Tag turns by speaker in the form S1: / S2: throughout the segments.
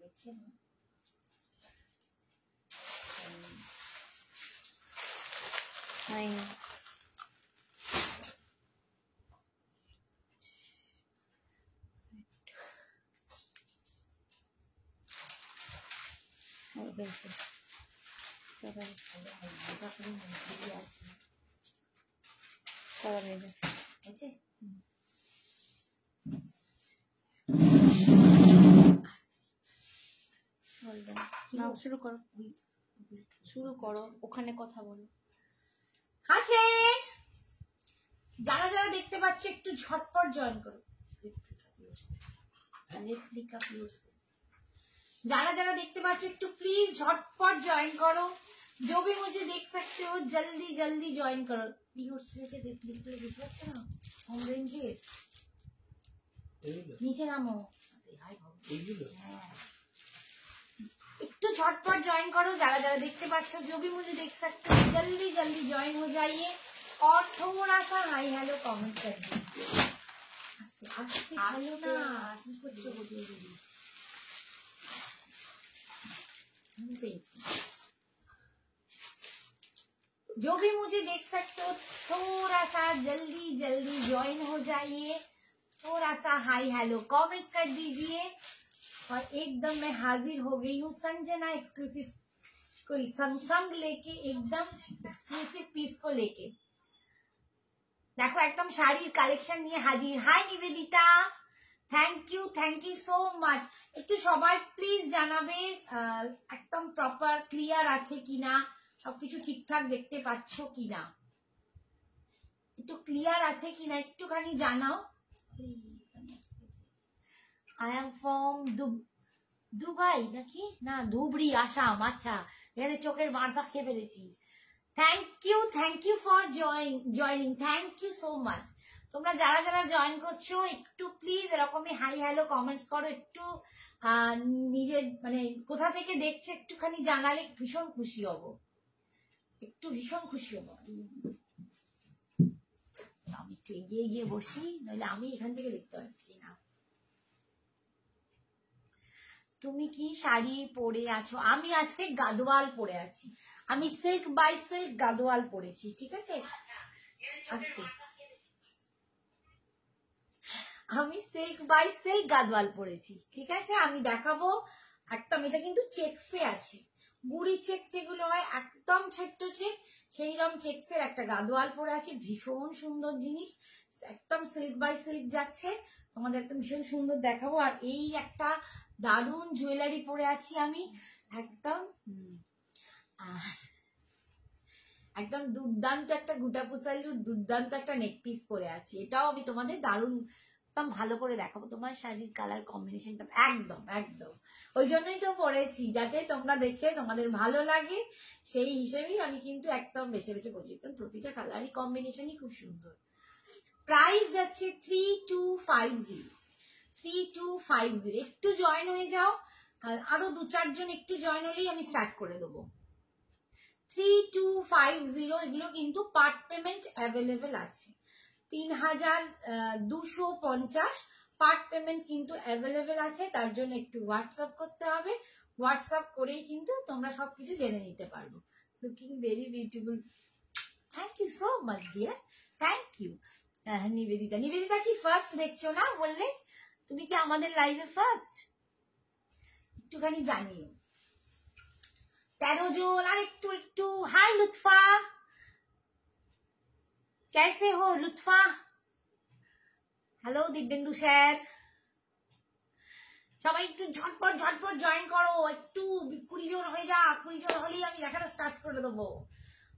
S1: হয়েছে না? হয়নি। শুরু করো, শুরু করো, ওখানে কথা বলো। হাই ফ্রেন্ডস, যারা যারা দেখতে পাচ্ছ একটু ঝটপট জয়েন করো। যারা যারা দেখতে পাচ্ছ একটু প্লিজ झटपट ज्वाइन करो। जो भी मुझे देख सकते हो जल्दी जल्दी ज्वाइन करो। होम रेंजर नीचे नामो, একটু झटपट ज्वाइन करो। যারা যারা দেখতে পাচ্ছ जो भी मुझे देख सकते हो जल्दी जल्दी ज्वाइन हो जाइए और थोड़ा सा हाई हेलो कमेंट कर दीजिए। आस्ते आस्ते हेलो ना कुछ जो भी मुझे देख सकते हो थोड़ा सा जल्दी जल्दी ज्वाइन हो जाइए, थोड़ा सा हाई हेलो कमेंट्स कर दीजिए। और एकदम मैं हाजिर हो गई हूँ संजना एक्सक्लूसिव को संग लेके, एकदम एक्सक्लूसिव पीस को लेके। देखो एकदम শাড়ির কালেকশন নিয়ে হাজির। Hi Nivedita, thank you so much. একটু সবাই প্লিজ জানাবে একদম প্রপার ক্লিয়ার আছে কিনা, সবকিছু ঠিকঠাক দেখতে পাচ্ছ কিনা, একটু ক্লিয়ার আছে কিনা একটুখানি জানাও। আই এম ফ্রম দুবাই নাকি না ধুবড়ি আসাম। আচ্ছা, এখানে চোখের বাঁধা খেয়ে ফেলেছি। Thank you for joining, thank you so much. তোমরা যারা যারা জয়েন করছো একটু প্লিজ এরকমই হাই হ্যালো কমেন্টস করো। একটু নিজের মানে কোথা থেকে দেখছো একটুখানি জানালে ভীষণ খুশি হব, একটু ভীষণ খুশি হব। আমি একটু এগিয়ে গিয়ে বসি, নইলে আমি এখান থেকে দেখতে পাচ্ছি না। তুমি কি শাড়ি পরে আছো? আমি আজকে গাদোয়াল পরে আছি। আমি সিল্ক বাই সিল্ক গাদোয়াল পরেছি, ঠিক আছে? আজকে আমি সিল্ক বাই সিল্ক গাদোয়াল পরেছি, ঠিক আছে? আমি দেখাবো একদম। এটা কিন্তু চেকসে আছে, বুড়ি চেক যেগুলো হয় একদম ছোট্ট চেক, সেই রকম চেকসের একটা গাদোয়াল পরে আছে। ভীষণ সুন্দর জিনিস, একদম সিল্ক বাই সিল্ক যাচ্ছে। তোমাদের একদম ভীষণ সুন্দর দেখাবো। আর এই একটা দারুণ জুয়েলারি পরে আছি আমি, একদম একদম দুর্দান্ত একটা গুটা পুসালুর দুর্দান্ত একটা নেক পিস পরে আছি। এটাও আমি তোমাদের দারুণ একদম ভালো করে দেখাবো। তোমার শাড়ির কালার কম্বিনেশনটা একদম একদম ওই জন্যই তো পরেছি, যাতে তোমরা দেখে তোমাদের ভালো লাগে, সেই হিসেবেই আমি কিন্তু একদম বেছে বেছে পড়ছি। কারণ প্রতিটা কালারই কম্বিনেশনই খুব সুন্দর। প্রাইস যাচ্ছে 3250, 3250। একটু জয়েন হয়ে যাও, আরো 2-4 জন একটু জয়েন হলেই আমি স্টার্ট করে দেবো। 3250। এগুলো কিন্তু পার্ট পেমেন্ট অ্যাভেলেবেল আছে। 3250 পার্ট পেমেন্ট কিন্তু অ্যাভেলেবেল আছে। তার জন্য একটু হোয়াটসঅ্যাপ করতে হবে, হোয়াটসঅ্যাপ করেই কিন্তু তোমরা সবকিছু জেনে নিতে পারবো। Looking very beautiful, thank you so much dear, thank you. Nivedita কি ফার্স্ট দেখছো না বললে? তুমি কি আমাদের লাইভে ফার্স্ট? একটুখানি জানিও। 13 জন আর একটু একটু। হাই লুৎফা, कैसे हो लुत्फा? Hello Dibyendu sir. সবাই একটু ঝটপট ঝটপট জয়েন করো। একটু 20 জন হয়ে যা, 20 জন হলেই আমি দেখাটা স্টার্ট করে দেবো।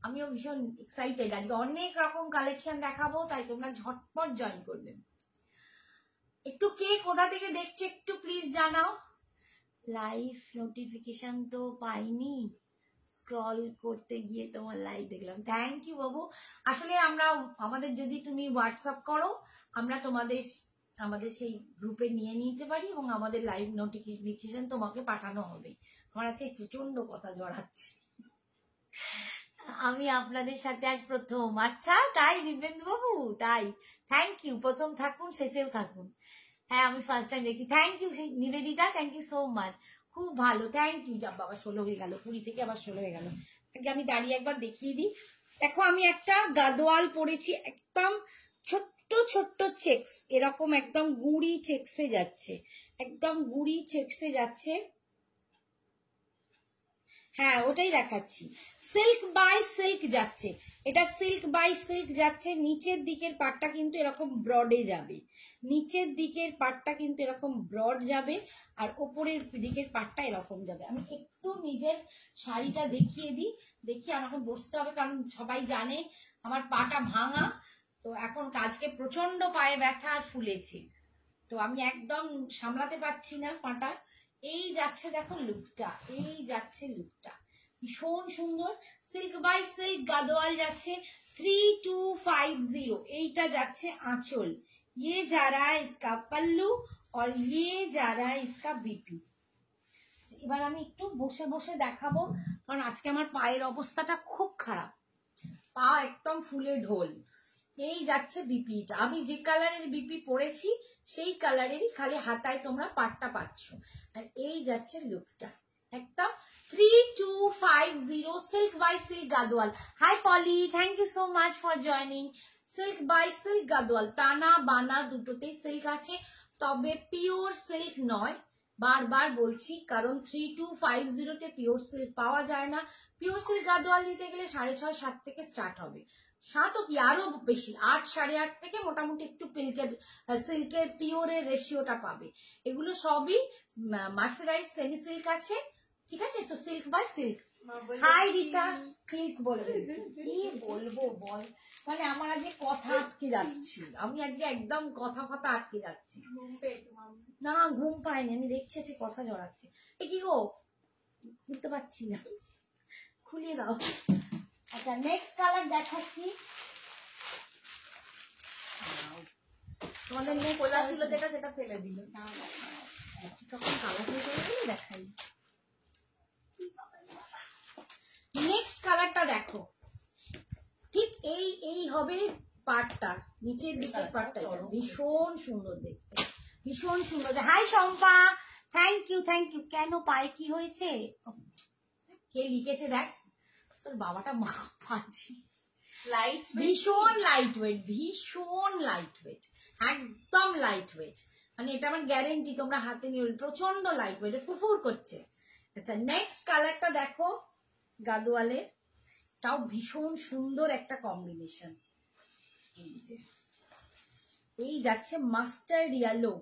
S1: আমিও ভীষণ এক্সাইটেড, আজকে অনেক রকম কালেকশন দেখাবো, তাই তোমরা ঝটপট জয়েন করবে। একটু কে কোথা থেকে দেখছো একটু প্লিজ জানাও। লাইভ নোটিফিকেশন তো পাইনি, স্ক্রল করতে গিয়ে তোমার লাইভ দেখলাম। থ্যাংক ইউ বাবু। আসলে আমরা আমাদের যদি তুমি হোয়াটসঅ্যাপ করো, আমরা আমাদের সেই গ্রুপে নিয়ে নিতে পারি এবং আমাদের লাইভ নোটিফিকেশন তোমাকে পাঠানো হবে। আমার আজকে প্রচন্ড কথা জড়াচ্ছে, আমি আপনাদের সাথে আজ প্রথম। আচ্ছা তাই দিব্যেন্দু বাবু, তাই থ্যাংক ইউ। প্রথম থাকুন, শেষেও থাকুন। হ্যাঁ আমি ফার্স্ট টাইম দেখছি। Thank you Nivedita, thank you so much. খুব ভালো, থ্যাংক ইউ। যা বাবা 16 হয়ে গেল, 20 থেকে আবার 16 হয়ে গেল। আমি দাঁড়িয়ে একবার দেখিয়ে দিই। দেখো আমি একটা গাদোয়াল পরেছি, একদম ছোট্ট ছোট্ট চেক্স, এরকম একদম গুড়ি চেক্সে যাচ্ছে, একদম গুড়ি চেক্সে যাচ্ছে। হ্যাঁ ওটাই দেখাচ্ছি, সিল্ক বাই সিল্ক যাচ্ছে, এটা সিল্ক বাই সিল্ক যাচ্ছে। নিচের দিকের পাটটা কিন্তু এরকম ব্রডে যাবে, নিচের দিকের পাটটা কিন্তু এরকম ব্রড যাবে, আর ওপরের দিকের পাটটা এরকম যাবে। আমি একটু নিজের শাড়িটা দেখিয়ে দিই, দেখিয়ে আমাকে বসতে হবে, কারণ সবাই জানে আমার পাটা ভাঙা, তো এখন কাজকে প্রচন্ড পায়ে ব্যথা আর ফুলেছে, তো আমি একদম সামলাতে পারছি না পাটা। এই যাচ্ছে দেখো লুকটা, এই যাচ্ছে লুকটা, ভীষণ সুন্দর। সিল্ক বাই সিল্ক গাদোয়াল যাচ্ছে 3250, এইটা যাচ্ছে আঁচল, ये जा रहा है इसका पल्लू और ये जा रहा है इसका बीपी। এবার আমি একটু বসে বসে দেখাবো, কারণ আজকে আমার পায়ের অবস্থাটা খুব খারাপ, পা একদম ফুলে ঢোল। এই যাচ্ছে বিপিটা, আমি যে কালারের বিপি পরেছি সেই কালারেরই, খালি হাতায় তোমরা পাটটা পাচ্ছ। আর এই যাচ্ছে লুকটা, একদম 3250 silk by silk Gadwal. Hi Poly, thank you so much for joining. Silk by silk Gadwal, টানা বানা দুটোতেই সিল্ক আছে, তবে পিওর সিল্ক নয়, বারবার বলছি, কারণ 3250-তে পিওর সিল্ক পাওয়া যায় না। পিওর সিল্ক গাদোয়াল নিতে গেলে 6.5-7 থেকে স্টার্ট হবে, 7 কি আরো বেশি, 8, 8.5 থেকে মোটামুটি একটু সিল্কের পিওরের রেশিওটা পাবে। এগুলো সবই মার্সারাইজ সেমি সিল্ক আছে, ঠিক আছে? তো silk by silk. Hi Rita, click বলে কি বলবো বল, মানে আমার আজকে কথা আটকে যাচ্ছি, আমি আজকে একদম কথা ফাতা আটকে যাচ্ছি। না ঘুম পাইনি, আমি দেখছি আজকে কথা জড়াচ্ছে। এ কি গো, বুঝতে পারছি না, খুলিয়ে দাও। আচ্ছা নেক্সট কালার দেখাচ্ছি তোমাদের, নিয়ে কোলা ছিল যেটা সেটা ফেলে দিল, তখন কালার হয়ে দেখাই। নেক্সট কালারটা দেখো, ঠিক এই এই হবে পাটটা, নিচের দিকের পাটটা, ভীষণ সুন্দর দেখতে, ভীষণ সুন্দর। Hi Shampa, thank you thank you. কেন পায়ে কি হয়েছে, কে লিখেছে দেখ, তোর বাবাটা মা পাচ্ছি। লাইট, ভীষণ লাইট ওয়েট, ভীষণ লাইট ওয়েট, একদম লাইট ওয়েট, মানে এটা আমার গ্যারেন্টি, তোমরা হাতে নিয়ে প্রচন্ড লাইট ওয়েট, ফুরফুর করছে। আচ্ছা নেক্সট কালারটা দেখো গাদোয়ালের, তাও ভীষণ সুন্দর একটা কম্বিনেশন। এই যাচ্ছে মাস্টার্ড ইয়েলো,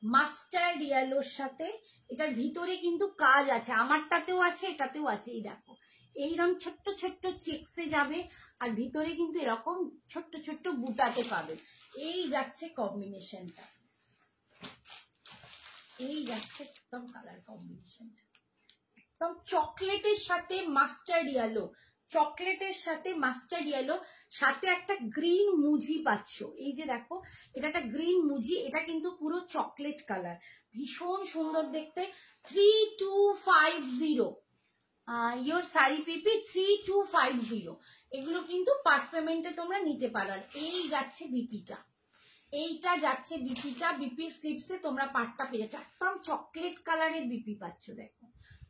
S1: মাস্টার্ড ইয়েলোর সাথে এটার ভিতরে কিন্তু কাজ আছে, আমারটাতেও আছে এটাতেও আছে। এই দেখো এইরকম ছোট্ট ছোট্ট চেক্সে যাবে, আর ভিতরে কিন্তু এরকম ছোট্ট ছোট্ট বুটাতে পাবে। এই যাচ্ছে কম্বিনেশনটা, এই যাচ্ছে একদম কালার কম্বিনেশনটা, একদম চকলেটের সাথে মাস্টার্ড ইয়েলো, চকলেটের সাথে মাস্টার্ড ইয়েলো, সাথে একটা গ্রিন মুজি পাচ্ছ। এই যে দেখো এটা একটা গ্রিন মুজি, এটা কিন্তু পুরো চকলেট কালার, ভীষণ সুন্দর দেখতে। 3250 ইয়োর শাড়ি পিপি 3250, এগুলো কিন্তু পার্ট পেমেন্টে তোমরা নিতে পারো। আর এই যাচ্ছে বিপিটা, এইটা যাচ্ছে বিপিটা, বিপির স্লিপসে তোমরা পাটটা পেয়ে যাচ্ছ, একদম চকলেট কালারের বিপি পাচ্ছ। দেখো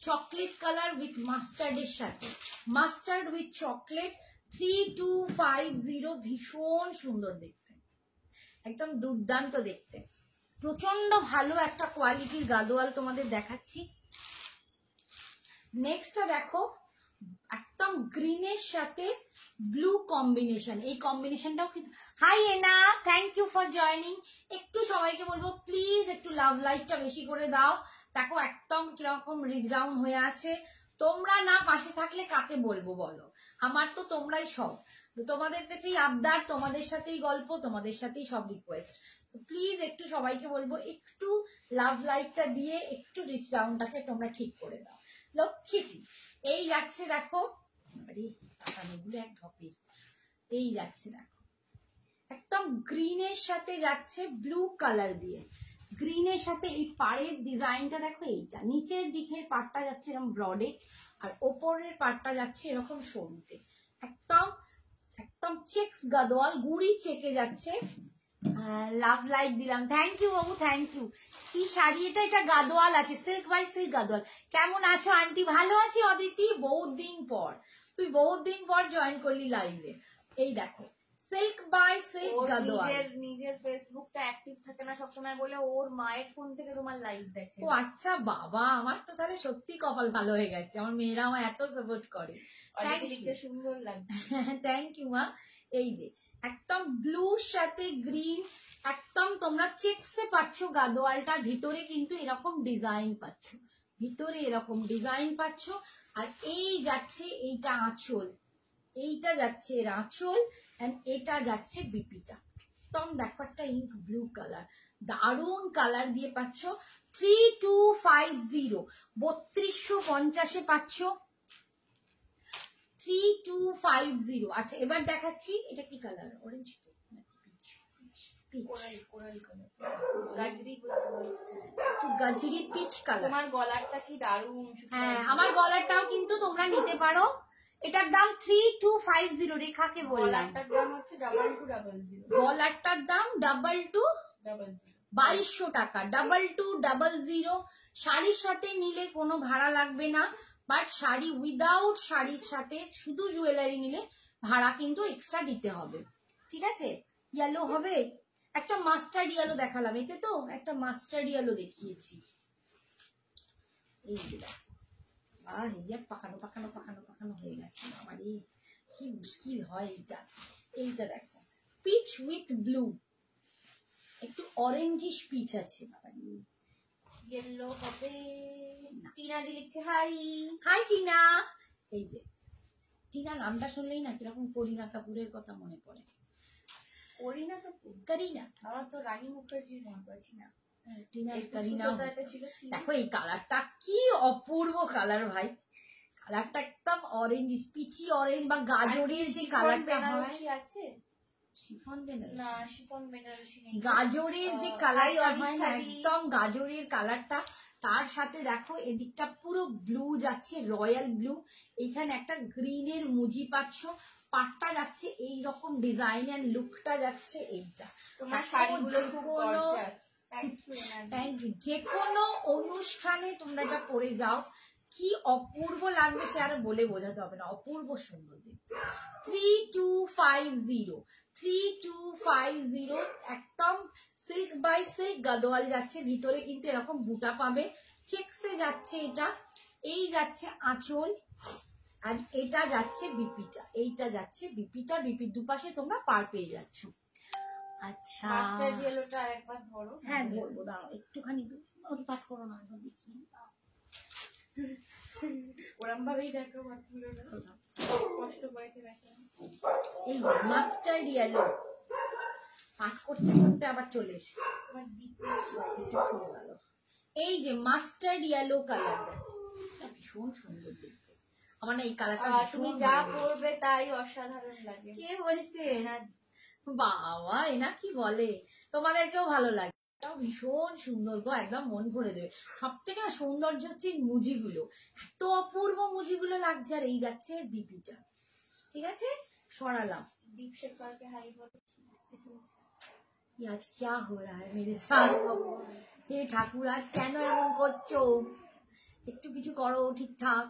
S1: চকলেট কালার উইথ মাস্টার্ডের সাথে, মাস্টার্ড উইথ চকলেট, 3250, ভীষণ সুন্দর দেখতে, একদম দুর্দান্ত দেখতে, প্রচন্ড ভালো একটা কোয়ালিটির গাদোয়াল তোমাদের দেখাচ্ছি। নেক্সটটা দেখো একদম গ্রিনের সাথে ব্লু কম্বিনেশন, এই কম্বিনেশনটাও কিন্তু। Hi Ena, thank you for joining. একটু সবাইকে বলবো প্লিজ একটু লাভ লাইকটা বেশি করে দাও, দেখো একদম কিরকম রিচ ডাউন হয়ে আছে, তোমরা না পাশে থাকলে কাকে বলবো বলো, আমার তো তোমরাই সব, তোমাদের কাছেই আবদার, তোমাদের সাথেই গল্প, তোমাদের সাথেই সব রিকোয়েস্ট, প্লিজ একটু সবাইকে বলবো একটু লাভ লাইকটা দিয়ে একটু রিচ ডাউনটাকে তোমরা ঠিক করে দাও, লক্ষ্মীটি। এই যাচ্ছে দেখো, এক ঢপের, এই যাচ্ছে দেখো একদম গ্রিনের সাথে যাচ্ছে ব্লু কালার দিয়ে, গ্রিনের সাথে এই পাড়ের ডিজাইনটা দেখো, এইটা নিচের দিকের পাটটা যাচ্ছে এরকম ব্রডে, আর ওপরের পাটটা যাচ্ছে এরকম সরুতে, একদম একদম চেক্স গাদোয়াল, গুড়ি চেকে যাচ্ছে, লাভ লাইক দিলাম, thank you Babu, thank you. কি শাড়ি এটা? এটা গাদোয়াল আছে, সিল্ক বাই সিল্ক গাদোয়াল। কেমন আছো আন্টি? ভালো আছি অদিতি, বহুত দিন পর, তুই বহুত দিন পর জয়েন করলি লাইভে। এই দেখো সিল্ক বাই সিল্ক গাদোয়াল।
S2: নিজের ফেসবুকটা অ্যাক্টিভ থাকে না সবসময় বলে ওর মায়ের ফোন থেকে তোমার লাইভ দেখে।
S1: ও আচ্ছা বাবা, আমার তো তাহলে সত্যি কপাল ভালো হয়ে গেছে, আমার মেয়েরা আমার এত সাপোর্ট করে।
S2: সুন্দর লাগছে,
S1: থ্যাংক ইউ মা। এই যে একদম ব্লুর সাথে গ্রিন, একদম তোমরা চেকসে পাচ্ছ গাদোয়ালটা, ভিতরে কিন্তু এরকম ডিজাইন পাচ্ছ, ভিতরে এরকম ডিজাইন পাচ্ছ। আর এই যাচ্ছে এইটা আঁচল, এইটা যাচ্ছে এর আঁচল, এন্ড এটা যাচ্ছে বিপিটা। একদম দেখো একটা ইঙ্ক ব্লু কালার, দারুন কালার দিয়ে পাচ্ছ। 3250, 3250 পাচ্ছ, 3250। আচ্ছা এবার দেখাচ্ছি এটা কি কালার, অরেঞ্জ গাজরি পিচ কালার।
S2: তোমার গলারটা কি দারুন।
S1: হ্যাঁ আমার গলারটাও কিন্তু তোমরা নিতে পারো, এটার দাম 3250। রেখাকে বললাম
S2: গলারটার দাম হচ্ছে 2200।
S1: গলারটার দাম 2200 টাকা, 2200। শাড়ির সাথে নিলে কোনো ভাড়া লাগবে না, বাট শাড়ি উইদাউট শাড়ির সাথে শুধু জুয়েলারি নিলে ভাড়া কিন্তু এক্সট্রা দিতে হবে, ঠিক আছে? ইয়েলো হবে, একটা মাস্টার্ড ইয়েলো দেখালাম, এতে তো একটা মাস্টার্ড ইয়েলো দেখিয়েছি। এই পাকানো পাকানো পাকানো পাকানো হয়ে গেছে আমার, এই কি মুশকিল হয় এইটা। এইটা দেখো পিচ উইথ ব্লু, একটু অরেঞ্জিশ পিচ আছে বাবা,
S2: ইয়েলো হবে। টিনা দি লিখছে হাই।
S1: হাই টিনা। এই যে টিনা নামটা শুনলেই না কিরকম করিনা কাপুরের কথা মনে পড়ে।
S2: করিনা কাপুর?
S1: করিনা,
S2: আমার তো রানী মুখার্জির মনে পড়ে। টিনা,
S1: টিনা করিনা। দেখো এই কালারটা কি অপূর্ব কালার ভাই, কালারটা একদম অরেঞ্জ, পিচি অরেঞ্জ বা গাজরের যে কালারটা হয়।
S2: আছে
S1: শিফন বেনারসি
S2: না, শিফন বেনারসি নেই,
S1: গাজরের যে কালারটা হয় না, একদম গাজরের কালারটা। তার সাথে দেখো এদিকটা পুরো ব্লু যাচ্ছে, রয়্যাল ব্লু, এইখানে একটা গ্রিনের মুজি পাচ্ছ, পাটটা যাচ্ছে এইরকম ডিজাইন এন্ড লুকটা যাচ্ছে এইটা।
S2: তোমার শাড়িগুলো খুব গর্জিয়াস।
S1: Thank you. যে কোনো অনুষ্ঠানে তোমরা এটা পরে যাও, কি অপূর্ব লাগবে সে আর বলে বোঝাতে হবে না, অপূর্ব সুন্দর দেখতে। 3250, 3250, একদম সিল্ক বাই সিল্ক গাদোয়াল যাচ্ছে, ভিতরে কিন্তু এরকম বুটা পাবে, চেকসে যাচ্ছে এটা, এই যাচ্ছে আঁচল, আর এটা যাচ্ছে বিপিটা, এইটা যাচ্ছে বিপিটা, বিপির দুপাশে তোমরা পার পেয়ে যাচ্ছ। আচ্ছা
S2: মাস্টার্ড ইয়েলোটা আরেকবার ধরো।
S1: হ্যাঁ ধরবো, দাঁড়াও একটুখানি, পাঠ করো না, দেখি
S2: ওরম ভাবেই দেখো, কষ্ট করে দেখো।
S1: এই মাস্টার্ড ইয়েলো পাঠ করতে করতে আবার চলে এসেছে, এই যে মাস্টার্ড ইয়েলো কালার, ভীষণ সুন্দর দেখতে আমার না এই কালারটা।
S2: তুমি যা পরবে তাই অসাধারণ লাগে।
S1: কে বলছে? বাবা এনা কি বলে, তোমাদেরকেও ভালো লাগে, এটাও ভীষণ সুন্দর গো, একদম মন ভরে দেবে। সব থেকে সৌন্দর্য হচ্ছে মুজিগুলো, এত অপূর্ব মুজিগুলো লাগছে। আর এই যাচ্ছে বিপিটা, ঠিক আছে সরালাম।
S2: দীপশেখর কে হাই বলো।
S1: আজ क्या हो रहा है मेरे साथ? হে ঠাকুর আজ কেন এমন করছো, একটু কিছু করো ঠিকঠাক।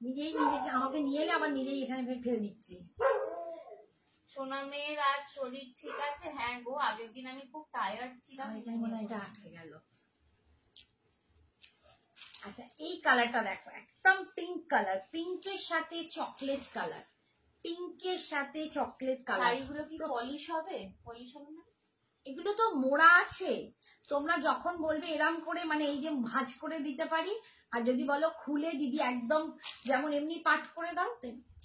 S1: নিজেই নিজেকে আমাকে নিয়ে এলে আবার নিজেই এখানে ফেলে দিচ্ছি।
S2: সোনা মেয়ের আজ শরীর ঠিক আছে? হ্যাঁ গো, আগের দিন আমি খুব টায়ার্ড ছিলাম।
S1: এখানে মনে হয় এটা আটকে গেল। আচ্ছা এই কালারটা দেখো, একদম পিঙ্ক কালার, পিঙ্কের সাথে চকলেট কালার, পিঙ্কের সাথে চকলেট কালার।
S2: শাড়িগুলো কি পলিশ হবে? পলিশ হবে না,
S1: এগুলো তো মোড়া আছে, তোমরা যখন বলবে এরম করে, মানে এই যে ভাঁজ করে দিতে পারি, আর যদি বলো খুলে দিদি একদম যেমন এমনি পাট করে দাও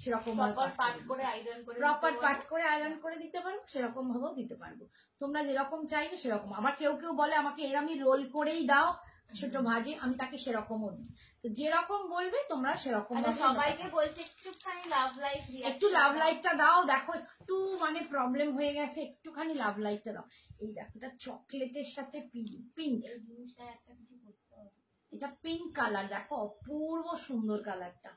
S1: সেরকম
S2: পাট করে আয়রন করে,
S1: প্রপার পাট করে আয়রন করে দিতে পারো, সেরকম ভাবেও দিতে পারবো, তোমরা যেরকম চাইবে সেরকম। আবার কেউ কেউ বলে আমাকে এরমই রোল করেই দাও ছোট ভাজে, আমি তাকে সেরকমও দিই, তো যেরকম বলবে তোমরা সেরকম।
S2: সবাইকে বলছে একটুখানি লাভ লাইট,
S1: একটু লাভ লাইটটা দাও, দেখো একটু মানে প্রবলেম হয়ে গেছে, একটুখানি লাভ লাইটটা দাও। এই দেখো এটা চকলেটের সাথে পিঙ্ক,
S2: এই জিনিসটা একটা কিছু করতে হবে।
S1: এটা পিঙ্ক কালার, দেখো অপূর্ব সুন্দর কালারটা,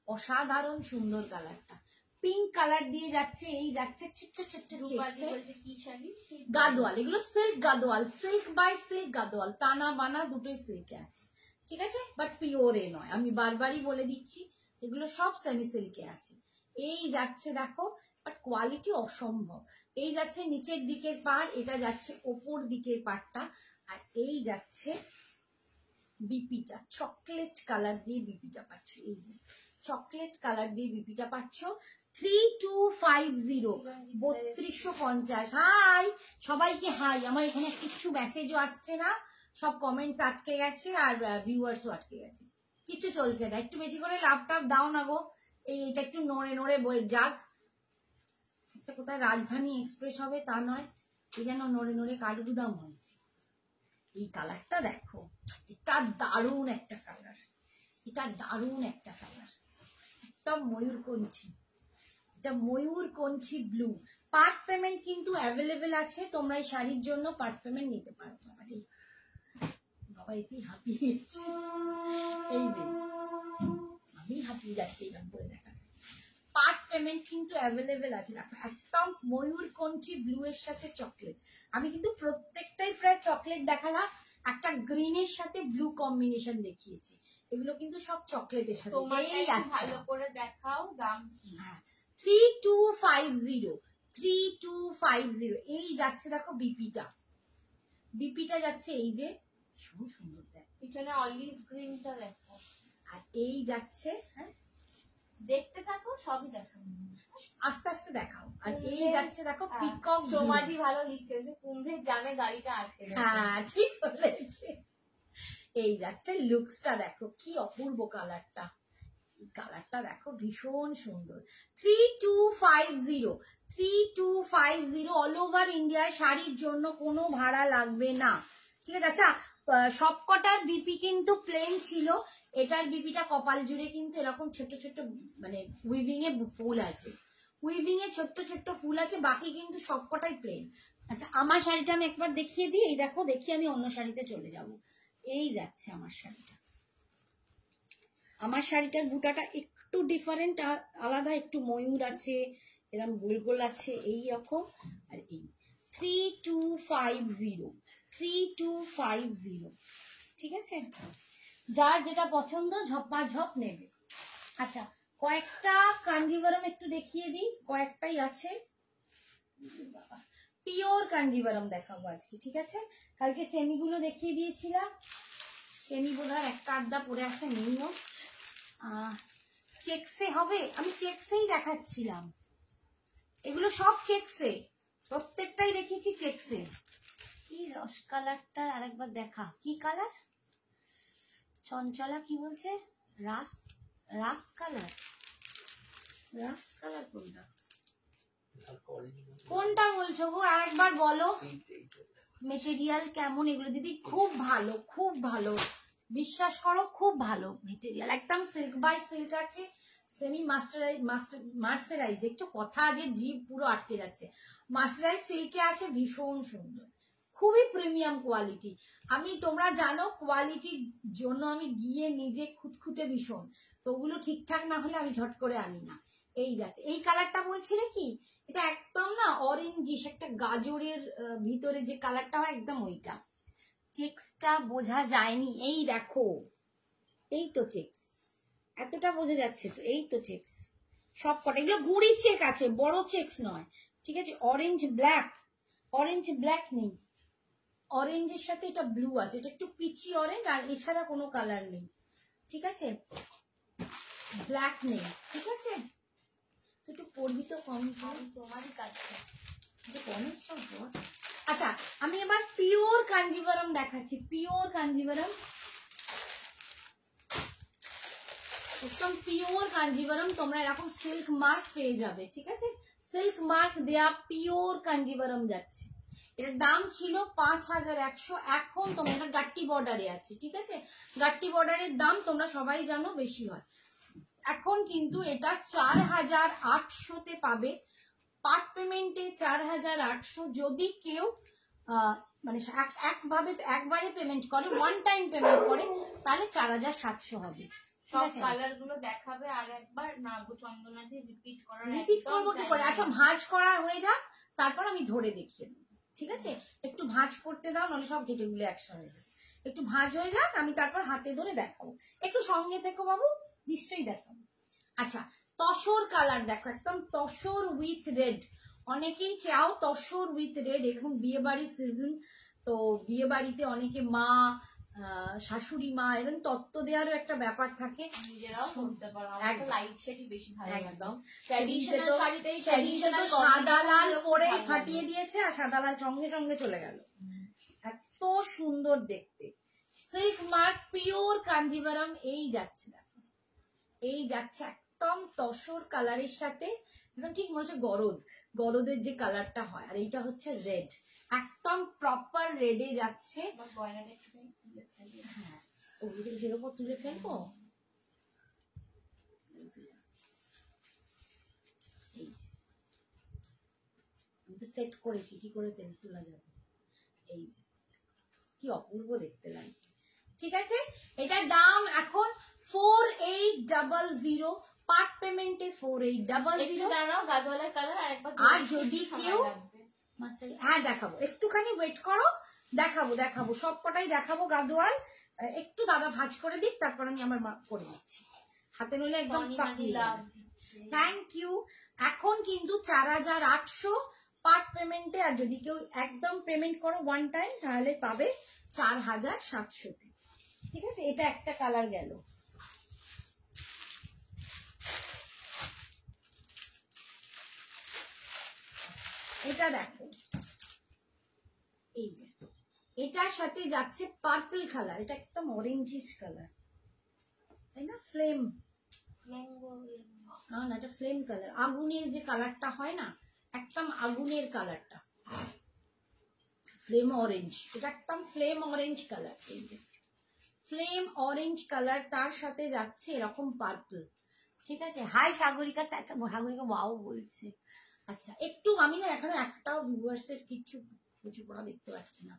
S1: অসাধারণ সুন্দর কালারটা, পিঙ্ক কালার দিয়ে যাচ্ছে, এই যাচ্ছে ছোট্ট ছোট্ট
S2: রূপাদি
S1: চেকসে
S2: বলছে কি শাড়ি?
S1: গাদোয়াল, এগুলো silk Gadwal, silk by silk Gadwal, টানা বানা দুটোই সিল্কে আছে, ঠিক আছে, বাট পিওরে নয়, আমি বারবারই বলে দিচ্ছি এগুলো সব সেমি সিল্কে আছে। এই যাচ্ছে দেখো, বাট কোয়ালিটি অসম্ভব। এই যাচ্ছে নিচের দিকের পাড়, এটা যাচ্ছে ওপর দিকের পাড়টা, আর এই যাচ্ছে বিপিটা, চকলেট কালার দিয়ে বিপিটা পাচ্ছ, এই যে চকলেট কালার দিয়ে বিপিটা পাচ্ছ 3250, 3250। হাই সবাইকে, হাই। আমার এখানে কিছু মেসেজও আসছে না, সব কমেন্টস আটকে গেছে আর ভিউয়ার্সও আটকে গেছে, কিছু চলছে না। একটু বেশি করে লাভ টাপ দাও না গো, এইটা একটু নড়ে নড়ে বই যাক, একটা কোথায় রাজধানী এক্সপ্রেস হবে তা নয়, এই যেন নড়ে নড়ে কাঠগুদাম হয়েছে। এই কালারটা দেখো, এটা দারুণ একটা কালার, এটা দারুণ একটা কালার, একদম ময়ূরকণ্ঠী, এটা ময়ূরকণ্ঠী ব্লু। পার্ট পেমেন্ট কিন্তু অ্যাভেলেবেল আছে, তোমরা এই শাড়ির জন্য পার্ট পেমেন্ট নিতে পারো। বাবা এতেই হাঁপিয়ে যাচ্ছি, এই যে আমি হাঁপিয়ে যাচ্ছি এরকম করে দেখা, পার্ট পেমেন্ট কিন্তু অ্যাভেলেবেল আছে। দেখো একদম ময়ূরকণ্ঠী ব্লু এর সাথে চকলেট, আমি কিন্তু প্রত্যেকটাই প্রায় চকলেট দেখালাম, একটা গ্রিনের সাথে ব্লু কম্বিনেশন দেখিয়েছি, এগুলো কিন্তু সব চকলেটের সাথে।
S2: ভালো করে দেখাও দাম কি?
S1: হ্যাঁ 3250, 3250। এই যাচ্ছে দেখো বিপিটা, বিপিটা যাচ্ছে এই যে সুন্দর দেখ,
S2: পিছনে অলিভ গ্রিনটা দেখো,
S1: আর এই যাচ্ছে, হ্যাঁ
S2: দেখতে থাকো সবই দেখো,
S1: আস্তে আস্তে দেখাও। আর এই যাচ্ছে দেখো পিকক,
S2: সমাধি ভালো লিখছে যে কুম্ভের জামে গাড়িটা আটকে গেছে।
S1: হ্যাঁ ঠিক বলেছে। এই যাচ্ছে লুকসটা দেখো, কি অপূর্ব কালারটা, কালারটা দেখো ভীষণ সুন্দর। 3250, 3250 অল ওভার ইন্ডিয়া, শাড়ির জন্য কোনো ভাড়া লাগবে না, ঠিক আছে। আচ্ছা সবকটার বিপি কিন্তু প্লেন ছিল, এটার বিপিটা কপাল জুড়ে কিন্তু এরকম ছোট ছোট মানে উইভিং এ ফুল আছে, উইভিং এ ছোট্ট ছোট্ট ফুল আছে, বাকি কিন্তু সবকটাই প্লেন। আচ্ছা আমার শাড়িটা আমি একবার দেখিয়ে দিই, এই দেখো, দেখিয়ে আমি অন্য শাড়িতে চলে যাব। এই যাচ্ছে আমার শাড়িটা, আমার শাড়িটার বুটাটা একটু ডিফারেন্ট, আলাদা, একটু ময়ূর আছে, এরকম গোল গোল আছে এই রকম, আর এই 3250, 3250, ঠিক আছে। যার যেটা পছন্দ ঝপাঝপ নেবে। আচ্ছা কয়েকটা কাঞ্জিভারম একটু দেখিয়ে দিই, কয়েকটাই আছে, পিওর কাঞ্জিভারম দেখাবো আজকে, ঠিক আছে। কালকে সেমিগুলো দেখিয়ে দিয়েছিলাম, সেমি বোধহয় একটা আড্ডা পরে আসে, নেইও। চেকসে হবে, আমি চেকসেই দেখাচ্ছিলাম, এগুলো সব চেকসে, প্রত্যেকটাই দেখিয়েছি চেকসে। কি রস কালারটা আরেকবার দেখা, কি কালার চঞ্চলা কি বলছে, রাস, রাস কালার, রাস কালার কোনটা, কোনটা বলছো গো আরেকবার বলো, মেটেরিয়াল কেমন এগুলো দিদি? খুব ভালো, খুব ভালো, বিশ্বাস করো খুব ভালো মেটেরিয়াল, একদম সিল্ক বাই সিল্ক আছে, সেমি মার্সারাইজ, দেখছো কথা যে জিভ পুরো আটকে যাচ্ছে, মার্সারাইজ সিল্কে আছে, ভীষণ সুন্দর, খুবই প্রিমিয়াম কোয়ালিটি। আমি তোমরা জানো কোয়ালিটির জন্য আমি গিয়ে নিজে খুঁতখুঁতে ভীষণ, তো ওগুলো ঠিকঠাক না হলে আমি ঝট করে আনি না। এই যাচ্ছে, এই কালারটা বলছি নাকি, এটা একদম না অরেঞ্জিশ, একটা গাজরের ভিতরে যে কালারটা হয় একদম ওইটা। চেক্সটা বোঝা যায়নি, এই দেখো, এই তো চেক্স, এতটা বোঝা যাচ্ছে তো, এই তো চেক্স সব কটা, এগুলো গুড়ি চেক আছে, বড় চেক্স নয়, ঠিক আছে। অরেঞ্জ ব্ল্যাক, অরেঞ্জ ব্ল্যাক নেই, অরেঞ্জের সাথে এটা ব্লু আছে, এটা একটু পিচি অরেঞ্জ, আর এছাড়া কোনো কালার নেই, ঠিক আছে, ব্ল্যাক নেই, ঠিক আছে। একটু পড়বি তো কম,
S2: তোমারই কাছে
S1: আচ্ছা আমি এবার পিওর কাঞ্জিভারম দেখাচ্ছি, পিওর কাঞ্জিভারম, একদম পিওর কাঞ্জিভারম, তোমরা এরকম সিল্ক মার্ক পেয়ে যাবে, ঠিক আছে, সিল্ক মার্ক দেয়া পিওর কাঞ্জিভারম যাচ্ছে। এটার দাম ছিল 5100, এখন তোমরা, এটা গাট্টি বর্ডারে আছে, ঠিক আছে, গাট্টি বর্ডারের দাম তোমরা সবাই জানো বেশি হয়, এখন কিন্তু এটা 4800-তে পাবে, পার্ট পেমেন্টে 4800, যদি কেউ মানে একবারে পেমেন্ট করে, ওয়ান টাইম পেমেন্ট করে, তাহলে 4700 হবে, ঠিক
S2: সব
S1: আছে
S2: কালার গুলো দেখাবে আর একবার নাগো চন্দনা দিয়ে রিপিট করার
S1: রিপিট
S2: একদম
S1: করবো কি
S2: time
S1: করে
S2: নেই।
S1: আচ্ছা ভাঁজ করা হয়ে যাক তারপর আমি ধরে দেখিয়ে দেবো ঠিক আছে একটু ভাঁজ করতে দাও নাহলে সব ঘেটে গুলো একসঙ্গে যাবে একটু ভাঁজ হয়ে যাক আমি তারপর হাতে ধরে দেখাবো একটু সঙ্গে থেকো বাবু নিশ্চয়ই দেখাবো আচ্ছা তসর কালার দেখো একদম তসর উইথ রেড অনেকেই চাও তসর উইথ রেড এরকম বিয়ে বাড়ির সিজন তো বিয়ে বাড়িতে অনেকে মা শাশুড়ি মা এরকম তত্ত্ব দেওয়ারও একটা ব্যাপার থাকে
S2: নিজেরাও করতে পারো আমার তো
S1: একদম।
S2: লাইট শেডই বেশি ভালো লাগে
S1: একদম
S2: ট্র্যাডিশনাল শাড়িটাই
S1: শাড়িতে তো
S2: ট্র্যাডিশনাল
S1: সাদা লাল পরে ফাটিয়ে দিয়েছে আর সাদা লাল সঙ্গে সঙ্গে চলে গেল এত সুন্দর দেখতে সিল্ক মার্ক পিওর কাঞ্জিভারাম এই যাচ্ছে দেখো এই যাচ্ছে একদম তসর কালারের সাথে একদম ঠিক মনে হচ্ছে গরদের যে কালারটা হয় আর এইটা হচ্ছে রেড একদম প্রপার রেডে যাচ্ছে
S2: আমার গয়নাটা একটুখানি খুলে ফেলি।
S1: হ্যাঁ ওগুলো সেরকম তুলে ফেলবো এই যে। আমি তো সেট করেছি কি করে তেল তোলা যাবে এই যে কি অপূর্ব দেখতে লাগে ঠিক আছে এটার দাম এখন 4800 পার্ট পেমেন্টে 4800
S2: একটু দাঁড়াও গাদওয়ালার কালার আর একবার
S1: আর যদি কেউ হ্যাঁ দেখাবো একটুখানি ওয়েট করো দেখাবো সবকটাই দেখাবো গাদোয়াল একটু দাদা ভাঁজ করে দিক তারপর আমি আমার করে দিচ্ছি হাতে নইলে একদম থ্যাংক ইউ এখন কিন্তু 4800 পার্ট পেমেন্টে আর যদি কেউ একদম পেমেন্ট করো ওয়ান টাইম তাহলে পাবে 4700 ঠিক আছে এটা একটা কালার গেল এটা দেখো এই যে এটার সাথে যাচ্ছে পার্পল কালার এটা একদম অরেঞ্জিশ কালার তাই না ফ্লেম না এটা ফ্লেম কালার আগুনের যে কালারটা হয় না একদম আগুনের কালারটা ফ্লেম অরেঞ্জ এটা একদম ফ্লেম অরেঞ্জ কালার এই যে ফ্লেম অরেঞ্জ কালার তার সাথে যাচ্ছে এরকম পার্পল ঠিক আছে হাই সাগরিকা সাগরিকা ওয়াও বলছে আচ্ছা একটু আমি না এখনো একটাও ভিউয়ার্স এর কিছু কিছু পড়া দেখতে পাচ্ছি না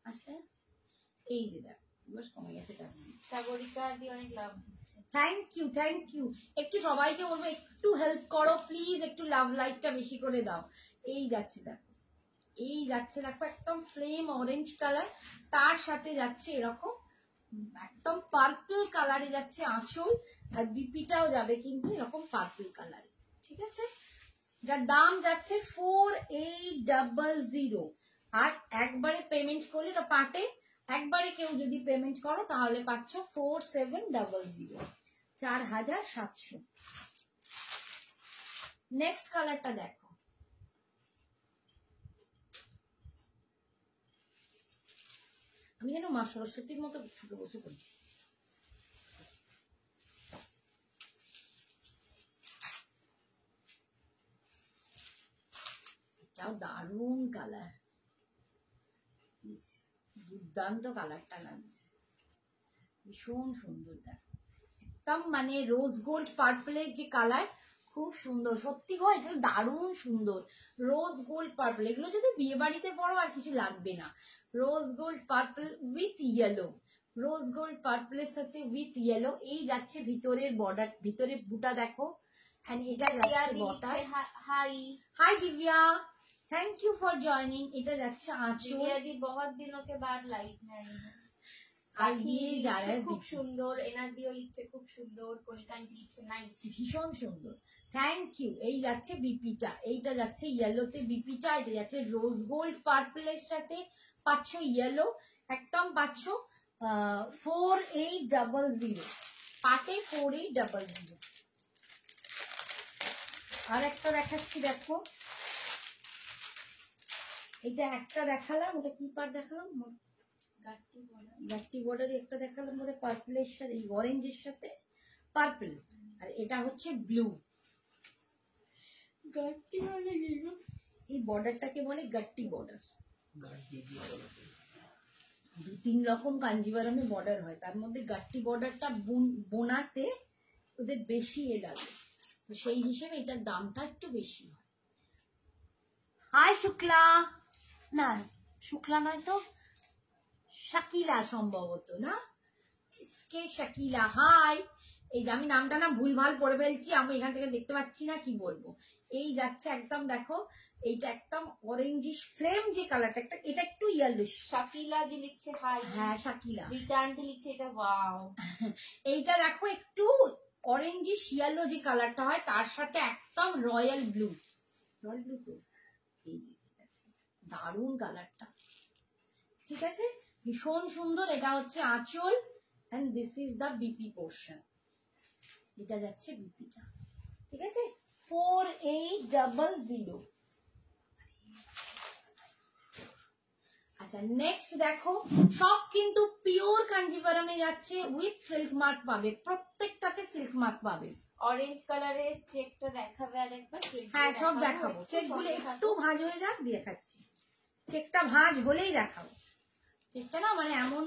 S1: আচ্ছা এই যে দেখ ভিউয়ার্স কমে গেছে
S2: সাগরিকা দিয়ে অনেক লাভ হচ্ছে
S1: থ্যাংক ইউ একটু সবাইকে বলবো একটু হেল্প করো প্লিজ একটু লাভ লাইটটা বেশি করে দাও এই যাচ্ছে দেখো এই যাচ্ছে দেখো একদম ফ্লেম অরেঞ্জ কালার তার সাথে যাচ্ছে এরকম একদম পার্পল কালারে যাচ্ছে আঁচল আর বিপিটাও যাবে কিন্তু এরকম পার্পল কালারে ঠিক আছে যার দাম যাচ্ছে 4800 আর একবারে পেমেন্ট করলে এটা পার্টে একবারে কেউ যদি পেমেন্ট করো তাহলে পাচ্ছ 4700 4700 নেক্সট কালারটা দেখো আমি যেন মা সরস্বতীর মতো ঠুকে বসে পড়ছি এটাও দারুণ কালার দুর্দান্ত কালারটা লাগছে ভীষণ সুন্দর দেখ একদম মানে রোজ গোল্ড পার্পলের যে কালার খুব সুন্দর সত্যি গো এটা দারুণ সুন্দর রোজ গোল্ড পার্পল এগুলো যদি বিয়ে বাড়িতে পড়ো আর কিছু লাগবে না rose gold purple with yellow rose gold পার্পলের সাথে উইথ ইয়েলো এই যাচ্ছে ভিতরের বর্ডার ভিতরে বুটা দেখো এন্ড এটা যাচ্ছে border hi Divya thank you for joining এটা যাচ্ছে আঁচল
S2: दी बहुत दिनों के बाद लाइव में आई है
S1: আর দিয়ে যারা
S2: খুব সুন্দর এনাদিও লিখছে খুব সুন্দর কণিকাঞ্জি লিখছে নাইস
S1: ভীষণ সুন্দর থ্যাংক ইউ এই যাচ্ছে বিপিটা এইটা যাচ্ছে ইয়েলোতে বিপিটা এটা যাচ্ছে রোজ গোল্ড পার্পলের সাথে পাচ্ছ ইয়েলো একদম পাচ্ছ 4800 পাটে 4800 আর একটা দেখাচ্ছি দেখো এটা একটা দেখালাম ওটা কি পার দেখালাম গাট্টি বর্ডারে একটা দেখালাম ওদের পার্পলের সাথে এই অরেঞ্জের সাথে পার্পল আর এটা হচ্ছে ব্লু গাট্টি বর্ডার এই বর্ডারটাকে বলে গাট্টি বর্ডার দু তিন রকম কাঞ্জিভারামে বর্ডার হয় তার মধ্যে গাট্টি বর্ডারটা বোনাতে ওদের বেশি লাগে তো সেই হিসেবে এটার দামটা একটু বেশি হয় হাই শুক্লা না শুক্লা নয় তো শাকিলা সম্ভবত না কে শাকিলা হাই এই যে আমি নামটা না ভুলভাল পড়ে ফেলছি, আমি এখান থেকে দেখতে পাচ্ছি না কি বলবো। এই যাচ্ছে একদম, দেখো এইটা একদম অরেঞ্জিশ ফ্লেম যে কালারটা, এটা একটু ইয়েলোইশ।
S2: শাকিলা দি লিখছে হাই।
S1: হ্যাঁ শাকিলা।
S2: রিতা আন্টি লিখছে এটা ওয়াও।
S1: এইটা দেখো একটু অরেঞ্জিশ ইয়েলো যে কালারটা হয়, তার সাথে একদম রয়্যাল ব্লু। রয়্যাল ব্লু তো এই যে দারুণ কালারটা, ঠিক আছে, ভীষণ সুন্দর। এটা হচ্ছে আঁচল, and this is the BP portion. এটা যাচ্ছে বিপিটা, ঠিক আছে। 4800। আচ্ছা নেক্সট দেখো, সব কিন্তু পিওর কাঞ্জিভারমে যাচ্ছে, উইথ সিল্ক মার্ক পাবে, প্রত্যেকটাতে সিল্ক মার্ক পাবে।
S2: অরেঞ্জ কালারের চেকটা দেখাবে আরেকবার।
S1: হ্যাঁ সব দেখাবো, চেকগুলো একটু ভাঁজ হয়ে যাক দেখাচ্ছি। চেকটা ভাঁজ হলেই দেখাবো। চেকটা না মানে এমন।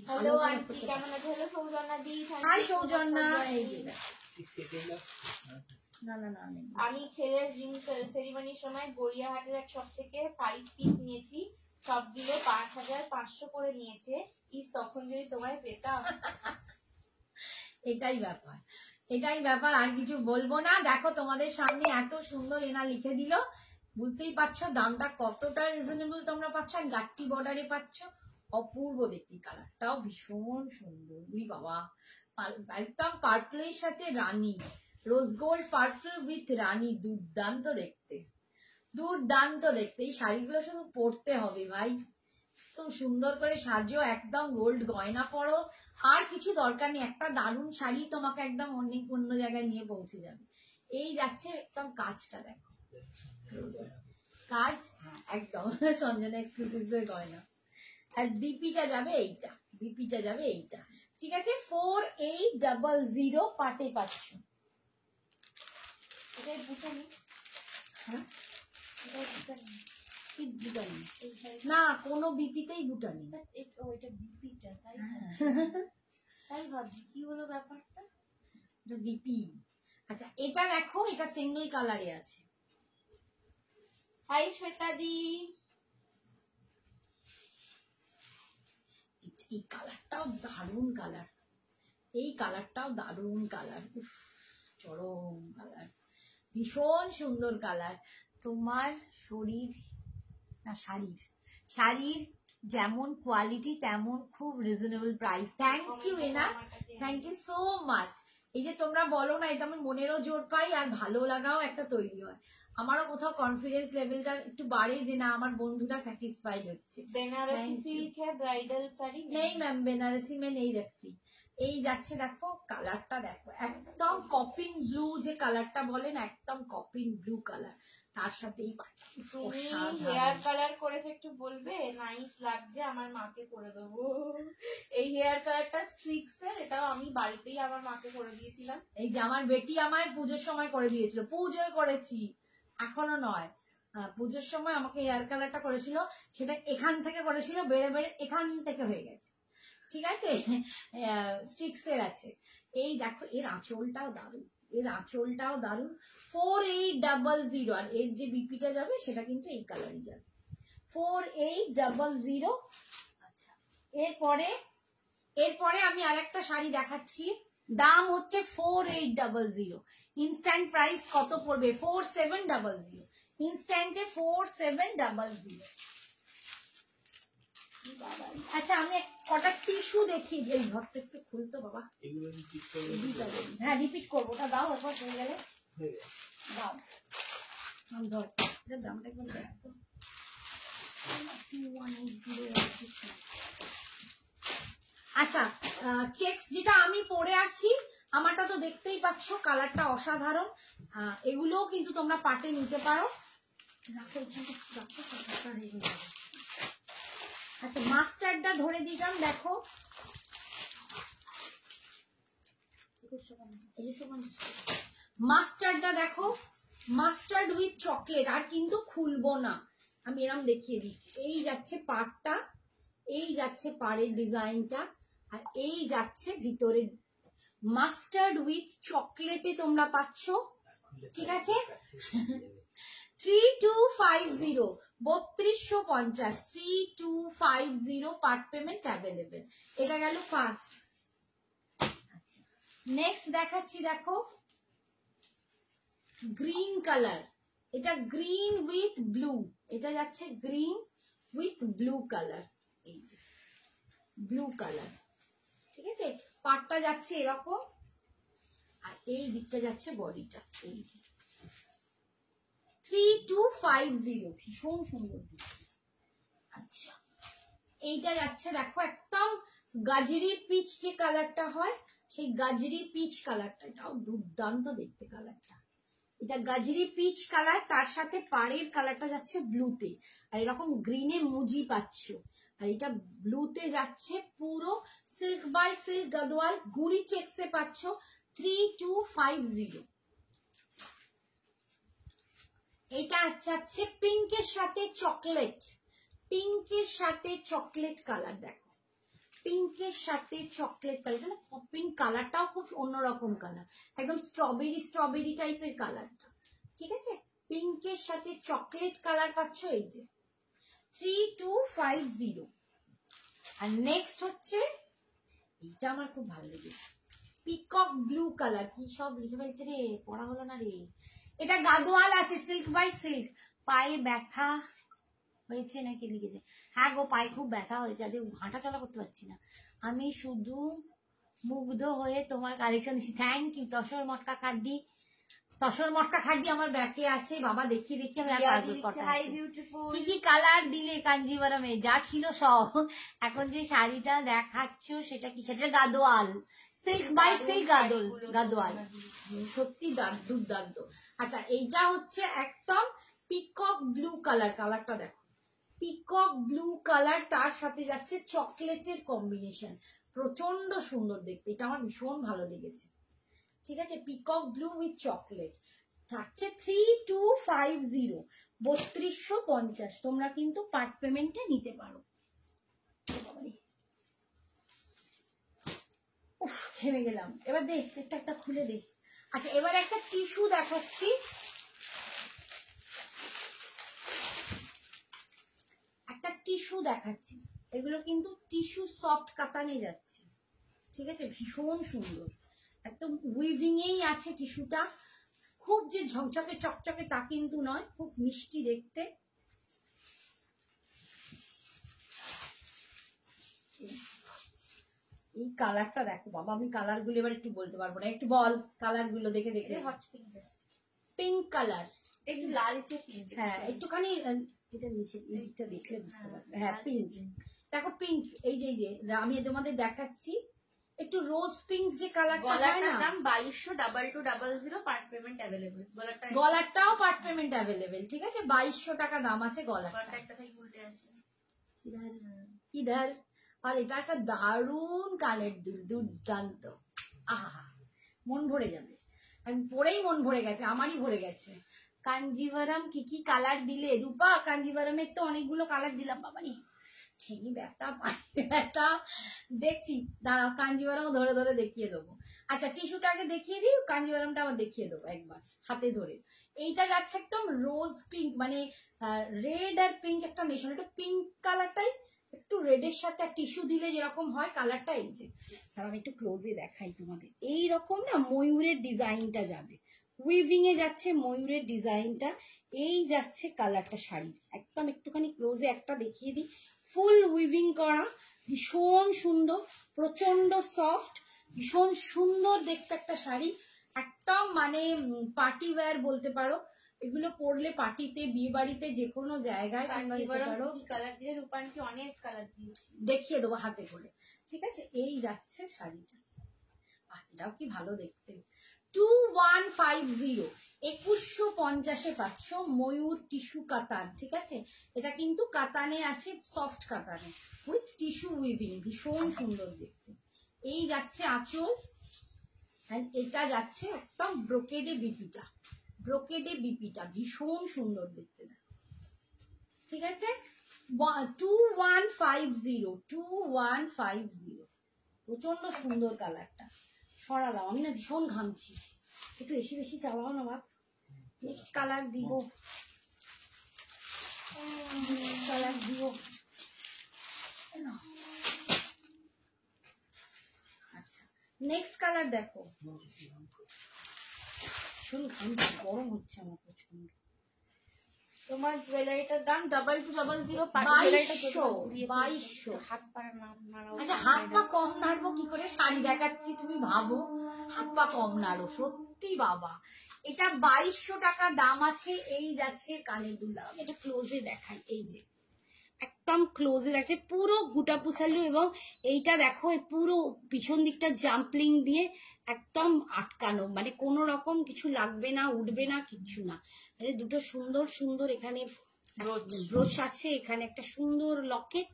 S2: হ্যালো আন্টি কেমন আছো? হ্যালো সৌজন্যা দি।
S1: হাই সৌজন্যা। এই যে না না না নেই।
S2: আমি ছেলের রিং সেরিমনির সময় গড়িয়াহাটের এক শপ থেকে 5 পিস নিয়েছি, সব দিলে 5500 করে নিয়েছে। তখন যদি তোমায় পেতাম।
S1: এটাই ব্যাপার, এটাই ব্যাপার, আর কিছু বলবো না। দেখো তোমাদের সামনে এত সুন্দর এনা লিখে দিল, বুঝতেই পারছো দামটা কতটা রিজনেবল তোমরা পাচ্ছ। আর গাট্টি বর্ডারে পাচ্ছ, অপূর্ব দেখতে, কালারটাও ভীষণ সুন্দর। উই বাবা, একদম পার্পলের সাথে রানী, রোজ গোল্ড পার্পল উইথ রানী, দুর্দান্ত দেখতে, দুর্দান্ত দেখতে। এই শাড়িগুলো শুধু পরতে হবে ভাই, তো সুন্দর করে সাজো, একদম গোল্ড গয়না পরো, আর কিছু দরকার নেই। একটা দারুণ শাড়ি তোমাকে একদম অনেক অন্য জায়গায় নিয়ে পৌঁছে যাবে। এই যাচ্ছে একদম কাজটা দেখো, কাজ, হ্যাঁ একদম সঞ্জনা এক্সক্লুসিভস এর গয়না। আর বিপিটা যাবে এইটা, বিপিটা যাবে এইটা, ঠিক আছে। 4800 পাটে পাচ্ছ।
S2: এটাই বুঝানি।
S1: হ্যাঁ
S2: এটাই বুঝানি।
S1: কি বুটানি? না কোনো বিপিতেই বুটানি।
S2: ওইটা বিপিটা, তাই তাই ভাবছি কি হলো ব্যাপারটা।
S1: বিপি। আচ্ছা এটা দেখো, এটা সিঙ্গেল কালারে আছে।
S2: হাই শ্বেতা দি।
S1: এই কালারটাও দারুণ কালার, এই কালারটাও দারুণ কালার, চরম কালার, ভীষণ সুন্দর কালার। তোমার শরীর না শাড়ির, শাড়ির যেমন কোয়ালিটি তেমন খুব reasonable price. Thank you Ena, thank you so much. এই যে তোমরা বলো না, এটা আমার মনেরও জোর পাই, আর ভালো লাগাও একটা তৈরি হয়। আমারও কোথাও কনফিডেন্স লেভেলটা একটু বাড়ে যে না আমার বন্ধুরা স্যাটিসফাইড হচ্ছে।
S2: বেনারসি সিল্ক है ব্রাইডাল শাড়ি
S1: নেই ম্যাম, বেনারসি মে নেই রাখতি। এই যাচ্ছে দেখো, কালারটা দেখো, একদম কপিন ব্লু যে কালারটা বলেন, একদম কপিন ব্লু কালার, তার সাথে এই
S2: তুমি হেয়ার কালার করেছো একটু বলবে? নাইস লাগছে, আমার মাকে করে দেবো। এই হেয়ার কালারটা স্ট্রিক্স এর, এটাও আমি বাড়িতেই আমার মাকে করে দিয়েছিলাম।
S1: এই যে আমার বেটি আমায় পুজোর সময় করে দিয়েছিল, পুজোয় করেছি, এখনো নয়, পুজোর সময় আমাকে হেয়ার কালারটা করেছিল। সেটা এখান থেকে করেছিল, বেড়ে বেড়ে এখান থেকে হয়ে গেছে, ঠিক আছে, স্ট্রিক্স এর আছে। এই দেখো এর আঁচলটাও দারুণ, এর আঁচলটাও দারুণ। 4800, আর এর যে বিপিটা যাবে সেটা কিন্তু এই কালারই যাবে, 4800। আচ্ছা এরপরে আমি আরেকটা শাড়ি দেখাচ্ছি, দাম হচ্ছে 4800। ইনস্ট্যান্ট প্রাইস কত পড়বে? 4700, ইনস্ট্যান্টে 4700। আচ্ছা আমি কটা টিস্যু দেখিয়ে দিই, ঘরটা একটু খুলতো বাবা। হ্যাঁ রিপিট করবো, ওটা দাও, একবার হয়ে গেলে দাও, ধর দামটা একদম দেখো। আচ্ছা চেকস যেটা আমি পরে আছি, আমারটা তো দেখতেই পাচ্ছ, কালারটা অসাধারণ। এগুলোও কিন্তু তোমরা পাটে নিতে পারো। আচ্ছা মাস্টার্ডটা ধরে দিলাম, দেখো মাস্টার্ডটা দেখো, মাস্টার্ড উইথ চকলেট, আর কিন্তু খুলবো না, আমি এরকম দেখিয়ে দিচ্ছি। এই যাচ্ছে পাড়টা, এই যাচ্ছে পাড়ের ডিজাইনটা, আর এই যাচ্ছে ভিতরে মাস্টার্ড উইথ চকলেটে তোমরা পাচ্ছ, ঠিক আছে। 3250, 3250, 3250 পার্ট পেমেন্ট অ্যাভেলেবেল। এটা গেল ফার্স্ট। আচ্ছা নেক্সট দেখাচ্ছি, দেখো গ্রিন কালার, এটা গ্রিন উইথ ব্লু, এটা যাচ্ছে গ্রিন উইথ ব্লু কালার, এই যে ব্লু কালার, ঠিক আছে। পাটটা যাচ্ছে এরকম, আর এই দিকটা যাচ্ছে বডিটা, এই যে 3250, ভীষণ সুন্দর। আচ্ছা, এইটা যাচ্ছে দেখো একদম গাজরি পিচ যে কালারটা হয়, সেই গাজরি পিচ কালারটা, এটাও দুর্দান্ত দেখতে কালারটা। এটা গাজরি পিচ কালার, তার সাথে পাড়ের কালারটা যাচ্ছে ব্লুতে, আর এরকম গ্রিনে মুজি পাচ্ছ, আর এটা ব্লুতে যাচ্ছে পুরো সিল্ক বাই সিল্ক গাদোয়াল গুড়ি চেক্সে পাচ্ছ 3250। এটা আছে পিঙ্কের সাথে চকলেট, পিঙ্কের সাথে চকলেট কালার, দেখো পিঙ্কের সাথে চকলেট কালার, পিঙ্ক কালারটাও খুব অন্যরকম কালার, একদম স্ট্রবেরি স্ট্রবেরি টাইপের কালারটা, ঠিক আছে। পিঙ্কের সাথে চকলেট কালার পাচ্ছ, এই যে 3250। আর নেক্সট হচ্ছে এইটা আমার খুব ভালো লেগেছে, পিকক ব্লু কালার, কি সব লিখে ফেলছে রে, পড়া হলো না রে। এটা গাদোয়াল আছে সিল্ক বাই সিল্ক। পায়ে ব্যথা হয়েছে নাকি লিখেছে, হ্যাঁ গো পায়ে খুব ব্যথা হয়েছে, আজ হাঁটা চলা করতে পারছি না। আমি শুধু মুগ্ধ হয়ে তোমার কালেকশন দিচ্ছি, থ্যাংক ইউ। তসর মটকা খাড্ডি, তসর মটকা খাড্ডি আমার ব্যাকে আছে বাবা, দেখিয়ে দেখি আমি কি কি কালার দিলে কাঞ্জিভারামে, যা ছিল সব। এখন যে শাড়িটা দেখাচ্ছ সেটা কি, সেটা Gadwal silk by silk Gadwal, সত্যি দুর্দান্ত। আচ্ছা, এইটা হচ্ছে একদম পিকক ব্লু কালার, কালারটা দেখো পিকক ব্লু কালার, তার সাথে যাচ্ছে চকলেটের কম্বিনেশন, প্রচন্ড সুন্দর দেখতে, এটা আমার ভীষণ ভালো লেগেছে, ঠিক আছে। পিকক ব্লু উইথ চকলেট থাকছে 3250, 3250। তোমরা কিন্তু পার্ট পেমেন্টে নিতে পারো। উফ, ঘেমে গেলাম, এবার দেখ একটা একটা খুলে দে। আচ্ছা, এবার একটা টিস্যু দেখাচ্ছি, একটা টিস্যু দেখাচ্ছি, এগুলো কিন্তু টিস্যু সফট কাতানে যাচ্ছে, ঠিক আছে, ভীষণ সুন্দর, একদম উইভিং এই আছে টিস্যুটা, খুব যে ঝকঝকে চকচকে তা কিন্তু নয়, খুব মিষ্টি দেখতে। এই কালারটা দেখো বাবা, আমি কালার গুলো এবার একটু বলতে পারবো না, একটু বল কালার গুলো দেখে দেখে। পিঙ্ক কালার,
S2: একটু লালচে পিঙ্ক,
S1: হ্যাঁ একটুখানি, এটা নিচে এইটা দেখলে বুঝতে পারবে, হ্যাঁ পিঙ্ক, দেখো পিঙ্ক, এই যে আমি তোমাদের দেখাচ্ছি একটু রোজ পিঙ্ক যে কালারটা হয় না,
S2: দাম 2200 পার্ট পেমেন্ট अवेलेबल,
S1: গলারটাও পার্ট পেমেন্ট अवेलेबल, ঠিক আছে, 2200 টাকা দাম আছে গলারটা,
S2: একটা সাইড উল্টে আছে
S1: ইধার। আর এটা একটা দারুণ কালার, দুর্দান্ত, আহা মন ভরে যাবে, আমি পরেই মন ভরে গেছে, আমারই ভরে গেছে। কাঞ্জিভারাম কি কি কালার দিলে রূপা, কাঞ্জিভারামের তো অনেকগুলো কালার দিলাম বাবারি, ঠেঙি ব্যথা পায়ে ব্যথা, দেখছি দাঁড়াও কাঞ্জিভারামও ধরে ধরে দেখিয়ে দেবো। আচ্ছা, টিস্যুটাকে দেখিয়ে দিই, কাঞ্জিভারামটা আবার দেখিয়ে দেবো একবার হাতে ধরে। এইটা যাচ্ছে একদম রোজ পিঙ্ক, মানে রেড আর পিঙ্ক একটা মেশানো, একটু পিঙ্ক কালারটাই একটু রেডের সাথে টিস্যু দিলে যেরকম হয় কালারটা, এই যে আমি একটু ক্লোজে দেখাই তোমাদের, এই রকম না ময়ূরের ডিজাইনটা যাবে, উইভিং এ যাচ্ছে ময়ূরের ডিজাইনটা, এই যাচ্ছে কালারটা শাড়ির, একদম একটুখানি ক্লোজে একটা দেখিয়ে দিই, ফুল উইভিং করা, ভীষণ সুন্দর, প্রচন্ড সফট, ভীষণ সুন্দর দেখতে একটা শাড়ি, একদম মানে পার্টি ওয়্যার বলতে পারো, এগুলো পরলে পার্টিতে, বিয়ে বাড়িতে, যে কোনো জায়গায় তোমরা দিতে পারো।
S2: কালার দিয়ে রূপাঞ্চি অনেক কালার দিয়েছি,
S1: দেখিয়ে দেবো হাতে করে, ঠিক আছে। এই যাচ্ছে শাড়িটা, এটাও কি ভালো দেখতে, 2150, 2150 পাচ্ছ ময়ূর টিস্যু কাতান, ঠিক আছে, এটা কিন্তু কাতানে আছে, সফট কাতানে উইথ টিস্যু উইভিং, ভীষণ সুন্দর দেখতে। এই যাচ্ছে আঁচল, এটা যাচ্ছে একদম ব্রোকেডে বিপিটা, ব্রোকেডে বিপিটা ভীষণ সুন্দর দেখতে, ঠিক আছে। 2150, প্রচন্ড সুন্দর কালারটা, সরালাম আমি না, ভীষণ ঘামছি, একটু বেশি বেশি চালাও না বাপ। নেক্সট কালার দিব, কালার দিব, আচ্ছা নেক্সট কালার দেখো, শুনুন গরম হচ্ছে আমার প্রচন্ড।
S2: তোমার জুয়েলারিটার দাম 2200।
S1: 2200
S2: হাত পা নাড়াও।
S1: আচ্ছা হাত পা কম নাড়বো কি করে, শাড়ি দেখাচ্ছি তুমি ভাবো হাত পা কম নাড়ো, সত্যি বাবা। এটা 2200 টাকা দাম আছে। এই যাচ্ছে কানের দুল, আমি এটা ক্লোজে দেখাই, এই যে একদম ক্লোজে আছে পুরো গুটা পুষালু, এবং এইটা দেখো পুরো পিছন দিকটা জাম্পলিং দিয়ে একদম আটকানো, মানে কোনো রকম কিছু লাগবে না, উঠবে না, কিচ্ছু না। মানে দুটো সুন্দর সুন্দর এখানে ব্রোচ আছে, এখানে একটা সুন্দর লকেট,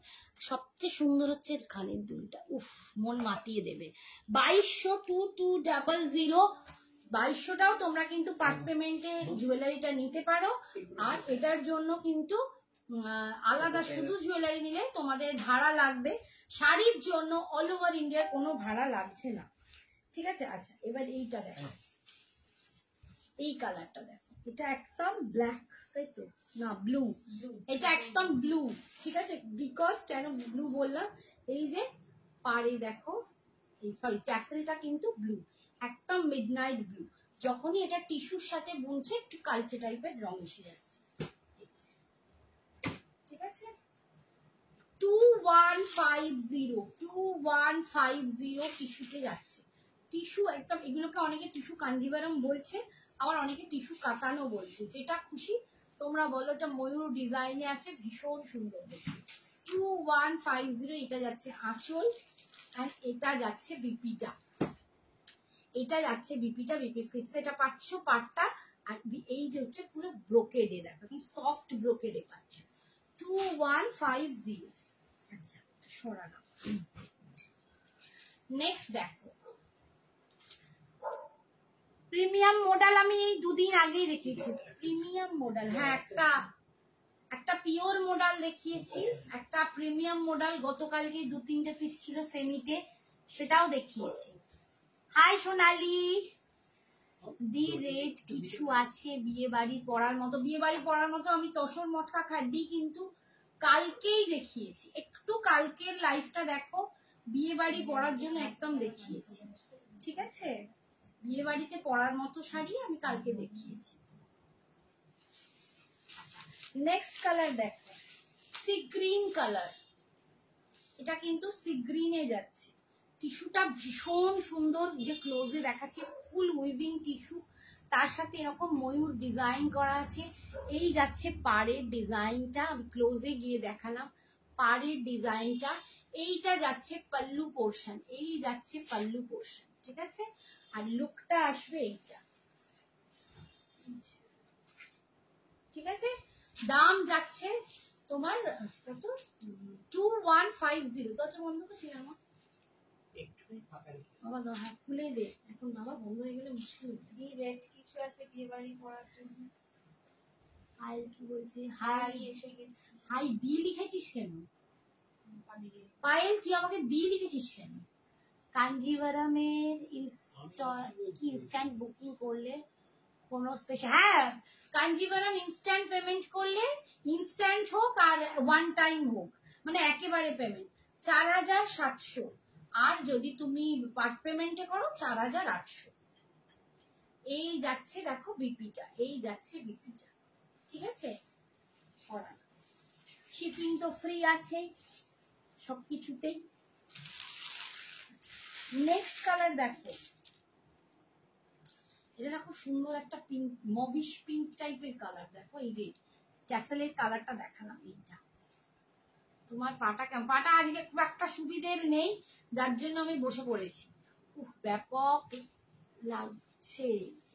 S1: সবচেয়ে সুন্দর হচ্ছে কানের দুলটা, উফ মন মাতিয়ে দেবে। 2200 2200টাও তোমরা কিন্তু পার্ট পেমেন্টে জুয়েলারিটা নিতে পারো। আর এটার জন্য কিন্তু আলাদা শুধু জুয়েলারি নিলে তোমাদের ভাড়া লাগবে, শাড়ির জন্য অল ওভার ইন্ডিয়া কোনো ভাড়া লাগছে না, ঠিক আছে। আচ্ছা এবার এইটা দেখো, এই কালারটা দেখো, এটা একদম ব্ল্যাক, তাই তো না ব্লু, এটা একদম ব্লু, ঠিক আছে। বিকজ কেন ব্লু বললাম, এই যে পাড়ে দেখো, এই সরি ট্যাসেলটা কিন্তু ব্লু, একদম মিডনাইট ব্লু। যখনই এটা টিস্যুর সাথে বুনছে একটু কালচে টাইপের রং এসে যাচ্ছে, ঠিক আছে। 2150 টিস্যুতে যাচ্ছে। টিস্যু একদম, এগুলোকে অনেকে টিস্যু কাঞ্জিভারম বলছে, আবার অনেকে টিস্যু কাতানো বলছে, যেটা খুশি তোমরা বলো। এটা ময়ূর ডিজাইনে আছে, ভীষণ সুন্দর দেখতে। 2150 এটা যাচ্ছে আঁচল, আর এটা যাচ্ছে বিপিটা, এটা যাচ্ছে বিপিটা, বিপি স্লিপস এটা পাচ্ছ পাটটা, আর এই যে হচ্ছে পুরো ব্রোকেডে, দেখো সফট ব্রোকেডে পাচ্ছ 2150। আচ্ছা সরানো। নেক্সট দেখো প্রিমিয়াম মডেল, আমি এই দুদিন আগেই দেখিয়েছি প্রিমিয়াম মডেল। হ্যাঁ একটা পিওর মডেল দেখিয়েছি, একটা প্রিমিয়াম মডেল গতকালকে 2-3টে পিস ছিল সেমিতে, সেটাও দেখিয়েছি। হাই সোনালি দি, রেট কিছু আছে বিয়ে বাড়ি পড়ার মতো, বিয়ে বাড়ি পড়ার মতো আমি তসর মটকা খাড্ডি কিন্তু কালকেই দেখিয়েছি, একটু কালকের লাইফটা দেখো, বিয়ে বাড়ি পড়ার জন্য একদম দেখিয়েছি, ঠিক আছে। বিয়ে বাড়িতে পড়ার মতো শাড়ি আমি কালকে দেখিয়েছি। নেক্সট কালার দেখো, সি গ্রিন কালার, এটা কিন্তু সি গ্রিনে যাচ্ছে, টিস্যুটা ভীষণ সুন্দর, যে ক্লোজে দেখাচ্ছে ফুল উইভিং টিস্যু, তার সাথে এরকম ময়ূর ডিজাইন করা আছে। এই যাচ্ছে পাড়ের ডিজাইনটা, আমি ক্লোজে গিয়ে দেখালাম পাড়ের ডিজাইনটা। এইটা যাচ্ছে পাল্লু পোর্শন, এই যাচ্ছে পাল্লু পোর্শন, ঠিক আছে। আর লুকটা আসবে এইটা, ঠিক আছে। দাম যাচ্ছে তোমার কত, 2150। তো বন্ধ করছি না বাবা, হ্যাঁ খুলে দে এখন বাবা, বন্ধ হয়ে গেলে মুশকিল।
S2: দি রেট কিছু আছে বিয়ে বাড়ি পড়ার জন্য।
S1: হাই কি বলছি, হাই
S2: এসে গেছি।
S1: হাই দি লিখেছিস কেন পায়েল, তুই আমাকে দি লিখেছিস কেন? কাঞ্জিভারামের ইনস্ট্যান্ট বুকিং করলে কোনো স্পেশাল, হ্যাঁ কাঞ্জিভারাম ইনস্ট্যান্ট পেমেন্ট করলে, ইনস্ট্যান্ট হোক আর ওয়ান টাইম হোক, মানে একেবারে পেমেন্ট 4700, আর যদি তুমি পার্ট পেমেন্টে করো 4800। এই যাচ্ছে দেখো বিপিটা, এই যাচ্ছে বিপিটা, ঠিক আছে। শিপিং তো ফ্রি আছে সবকিছুতেই। নেক্সট কালার দেখো, এটা দেখো সুন্দর একটা পিঙ্ক, মভিশ পিঙ্ক টাইপের কালার, দেখো এই যে ট্যাসেলের কালারটা দেখালাম, এইটা তোমার পাটা কেমন, পাটা আজকে খুব একটা সুবিধের নেই, যার জন্য আমি বসে পড়েছি। ব্যাপক লাগছে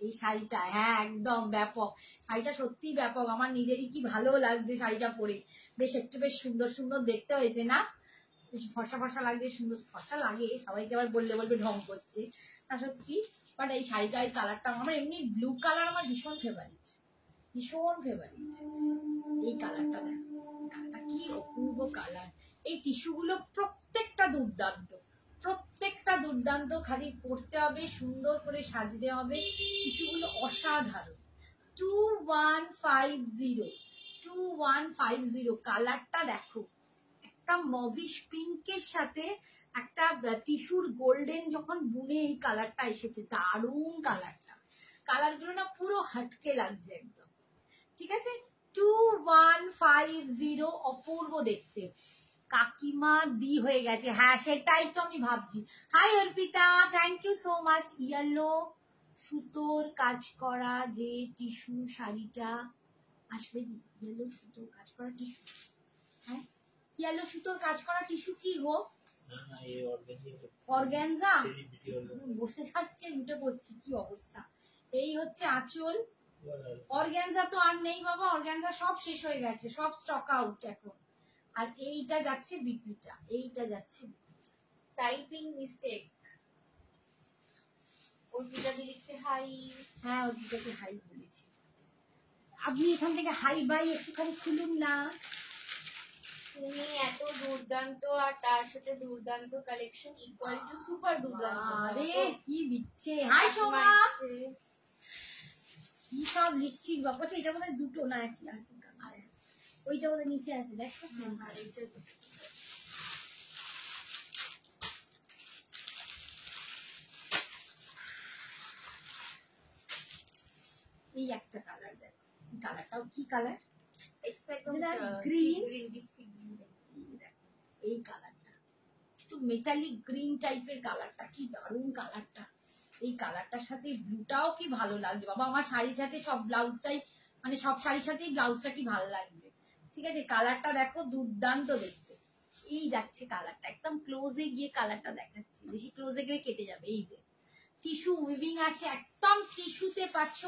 S1: এই শাড়িটা, হ্যাঁ একদম ব্যাপক, শাড়িটা সত্যি ব্যাপক, আমার নিজেরই কি ভালো লাগছে শাড়িটা পরে, বেশ একটু বেশ সুন্দর সুন্দর দেখতে হয়েছে না, বেশ ফর্সা ফর্সা লাগছে, সুন্দর ফর্সা লাগে, সবাইকে আবার বললে বলবে ঢং করছে, তা সত্যি। বাট এই শাড়িটা, এই কালারটা আমার, এমনি ব্লু কালার আমার ভীষণ ফেভারিট, ভীষণ ফেভারিট। এই কালারটা দেখো, কালারটা কি অপূর্ব কালার, এই টিস্যুগুলো প্রত্যেকটা দুর্দান্ত, প্রত্যেকটা দুর্দান্ত, খালি পরতে হবে, সুন্দর করে সাজতে হবে, টিস্যুগুলো অসাধারণ। 2150 কালারটা দেখো, একটা মভিশ পিঙ্কের সাথে একটা টিস্যুর গোল্ডেন যখন বুনে এই কালারটা এসেছে, দারুণ কালারটা, কালার গুলো না পুরো হটকে লাগছে একদম। ঠিক আছে, 2150, অপূর্ব দেখতে। কাকিমা দি হয়ে গেছে, হ্যাঁ সেটাই তো আমি ভাবছি। Hi Arpita, thank you so much. Yellow সুতোর কাজ করা যে টিস্যু শাড়িটা আসবে, ইয়েলো সুতোর কাজ করা টিস্যু, হ্যাঁ ইয়েলো সুতোর কাজ করা টিস্যু কি গো? অর্গানজা, বসে থাকছে উঠে পড়ছি, কি অবস্থা। এই হচ্ছে আঁচল। অর্গানজা তো আর নেই বাবা, অর্গানজা সব শেষ হয়ে গেছে, সব স্টক আউট এখন। আর এইটা যাচ্ছে বিপিটা, এইটা যাচ্ছে
S2: টাইপিং মিস্টেক। অর্পিতা দি লিখছে হাই।
S1: হ্যাঁ অর্পিতাকে হাই বলেছি। আপনি এখান থেকে হাই বাই একটুখানি খুলুন না।
S2: তুমি এত দুর্দান্ত আর তার সাথে দুর্দান্ত কালেকশন, ইকুয়াল টু সুপার দুর্দান্ত।
S1: আরে কি দিচ্ছে, হাই সোমা, কি সব লিখছিস বাবা। এটা বোধহয় দুটো না, একই আর ওইটা বোধহয় নিচে আছে, দেখো এই একটা কালার, দেখ কালারটাও কি কালার, গ্রিন, এই কালারটা একটু মেটালিক গ্রিন টাইপের কালারটা, কি দারুণ কালারটা। এই কালারটার সাথে ব্লুটাও কি ভালো লাগছে বাবা, আমার শাড়ির সাথে সব ব্লাউজটাই, মানে সব শাড়ির সাথেই ব্লাউজটা কি ভালো লাগছে। ঠিক আছে, কালারটা দেখো দুর্দান্ত দেখতে। এই যাচ্ছে কালারটা, একদম ক্লোজে গিয়ে কালারটা দেখাচ্ছি, বেশি ক্লোজে গিয়ে কেটে যাবে। এই যে টিস্যু উইভিং আছে, একদম টিস্যুতে পাচ্ছ।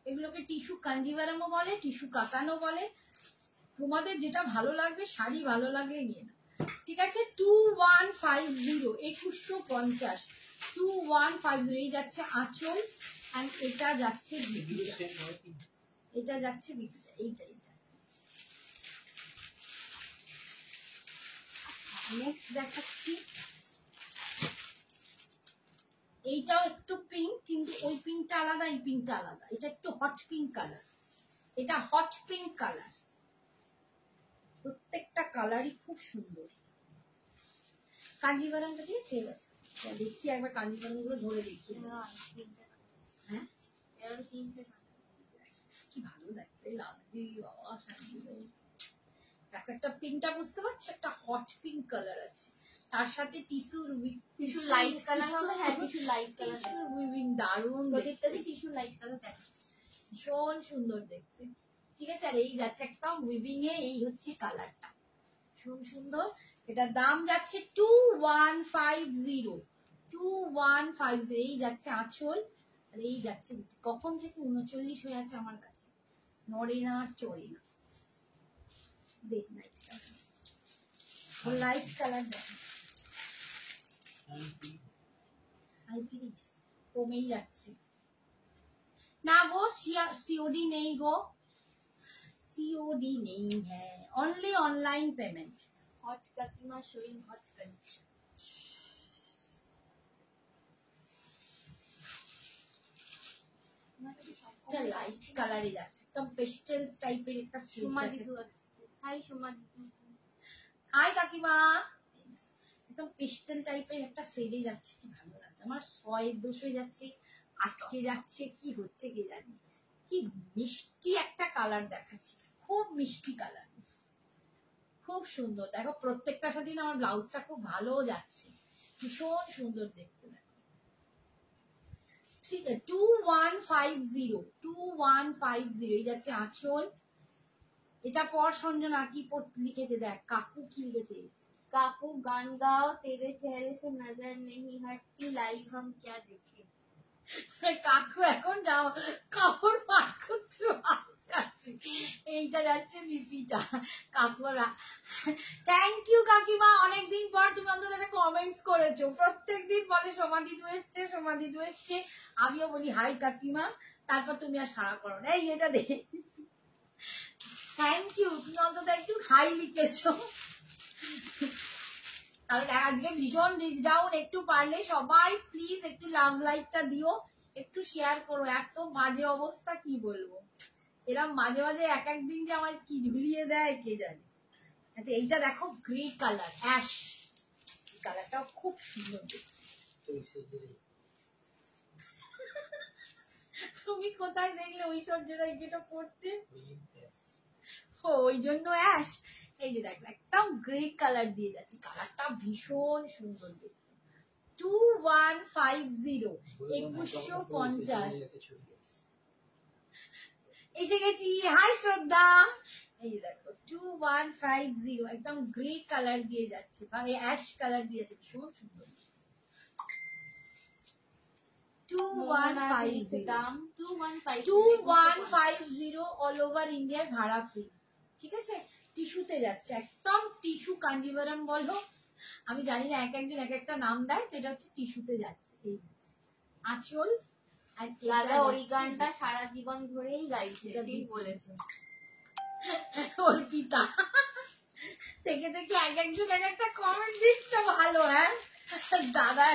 S1: এগুলোকে টিস্যু কাঞ্জিভারামও বলে, টিস্যু কাতানো বলে, তোমাদের যেটা ভালো লাগবে, শাড়ি ভালো লাগলে নিয়ে না। ঠিক আছে, 2150, 2150, 2150। এই যাচ্ছে আঁচল, এন্ড এটা যাচ্ছে বিপিটা, এটা যাচ্ছে বিপিটা, এইটা এইটা। নেক্সট দেখাচ্ছি, এইটাও একটু পিঙ্ক, কিন্তু ওই পিঙ্কটা আলাদা, এই পিঙ্কটা আলাদা। এটা একটু হট পিঙ্ক কালার, এটা হট পিঙ্ক কালার। প্রত্যেকটা কালারই খুব সুন্দর। কাঞ্জিভারামটা দিয়েছে, দেখি একবার কাঞ্জিভারাম গুলো ধরে দেখি। হ্যাঁ কি ভালো দেখতে লাগছে বাবা শাড়িগুলো। একটা পিঙ্কটা বুঝতে পারছো, একটা হট পিঙ্ক কালার আছে, তার সাথে টিস্যুর
S2: টিস্যু লাইট কালার হবে। হ্যাঁ টিস্যু লাইট কালার,
S1: উইভিং দারুণ,
S2: প্রত্যেকটারই টিস্যু লাইট কালার দেখাচ্ছে,
S1: ভীষণ সুন্দর দেখতে। ঠিক আছে, আর এই যাচ্ছে একদম উইভিং এ, এই হচ্ছে কালারটা ভীষণ সুন্দর। এটার দাম যাচ্ছে 2150, 2150। এই যাচ্ছে আঁচল, আর এই যাচ্ছে কখন থেকে 39 হয়ে আছে আমার কাছে, নড়ে না চড়ে না। দেখ লাইট কালার দেখাচ্ছি, কমেই যাচ্ছে না গো, সিওডি নেই গো, সিওডি নেই। হ্যাঁ অনলি অনলাইন পেমেন্ট।
S2: হট কাকিমা শোয়িং হট কালেকশন।
S1: লাইট কালারে যাচ্ছে, একদম পেস্টেল টাইপের একটা
S2: সোমা দিদু আছে। হাই সোমা দিদু।
S1: হাই কাকিমা, একদম পেস্টেল টাইপের একটা সেরে যাচ্ছে, কি ভালো লাগছে আমার। সয়ের দোষ হয়ে যাচ্ছে, আটকে যাচ্ছে, কি হচ্ছে কে জানি। কি মিষ্টি একটা কালার দেখাচ্ছে, খুব মিষ্টি কালার, খুব সুন্দর। দেখো প্রত্যেকটার সাথে না আমার ব্লাউজটা খুব ভালো যাচ্ছে, ভীষণ সুন্দর দেখতে। দেখো 2150, 2150। এই যাচ্ছে আঁচল। এটা পর সঞ্জনা কি লিখেছে, দেখ কাকু কি লিখেছে।
S2: काकू गान गाओ तेरे चेहरे से नजर नहीं हटती लाइव हम क्या देखें।
S1: কাকু এখন যাও কাপড় পাট করতে আসছি। এইটা যাচ্ছে বিপিটা কাকুরা। থ্যাংক ইউ কাকিমা, অনেকদিন পর তুমি অন্তত একটা কমেন্টস করেছো। প্রত্যেকদিন বলে সমাধিদু এসছে, সমাধিদু এসছে, আমিও বলি হাই কাকিমা, তারপর তুমি আর সাড়া করো না। এই এটা দে, থ্যাংক ইউ, তুমি অন্তত একটু হাই লিখেছো। কারণ আজকে ভীষণ রিচ ডাউন, একটু পারলে সবাই প্লিজ একটু লাভ লাইকটা দিও, একটু শেয়ার করো। এত বাজে অবস্থা কি বলবো, এরকম মাঝে মাঝে এক একদিন যে আমার কি ঝুলিয়ে দেয় কে জানে। আচ্ছা এইটা দেখো গ্রে কালার, অ্যাশ কালারটাও খুব সুন্দর। তুমি কোথায় দেখলে ঐশ্বর্যের যেটা পড়তে? ও, ওই জন্য অ্যাশ। এই যে দেখো একদম গ্রে কালার দিয়ে যাচ্ছে, কালারটা ভীষণ সুন্দর দেখতে। 2150 2150 এসে গেছি। হাই শ্রদ্ধা। এই যে দেখো 2150 একদম গ্রে কালার দিয়ে যাচ্ছে বা অ্যাশ কালার দিয়ে যাচ্ছে, ভীষণ সুন্দর। 2150
S2: দাম 2150
S1: 2150 অল ওভার ইন্ডিয়া, ভাড়া ফ্রি। ঠিক আছে, টিস্যুতে যাচ্ছে, একদম টিস্যু কাঞ্জিভারাম বলো, আমি জানি না এক একজন এক একটা নাম দেয়, তো এটা হচ্ছে টিস্যুতে যাচ্ছে। এই আঁচল আর
S2: দাদা ওই গানটা সারা জীবন ধরেই গাইছে, ঠিক বলেছো।
S1: অর্পিতা থেকে থেকে এক একজন এক একটা কমেন্ট দিচ্ছে, ভালো। হ্যাঁ, দাদা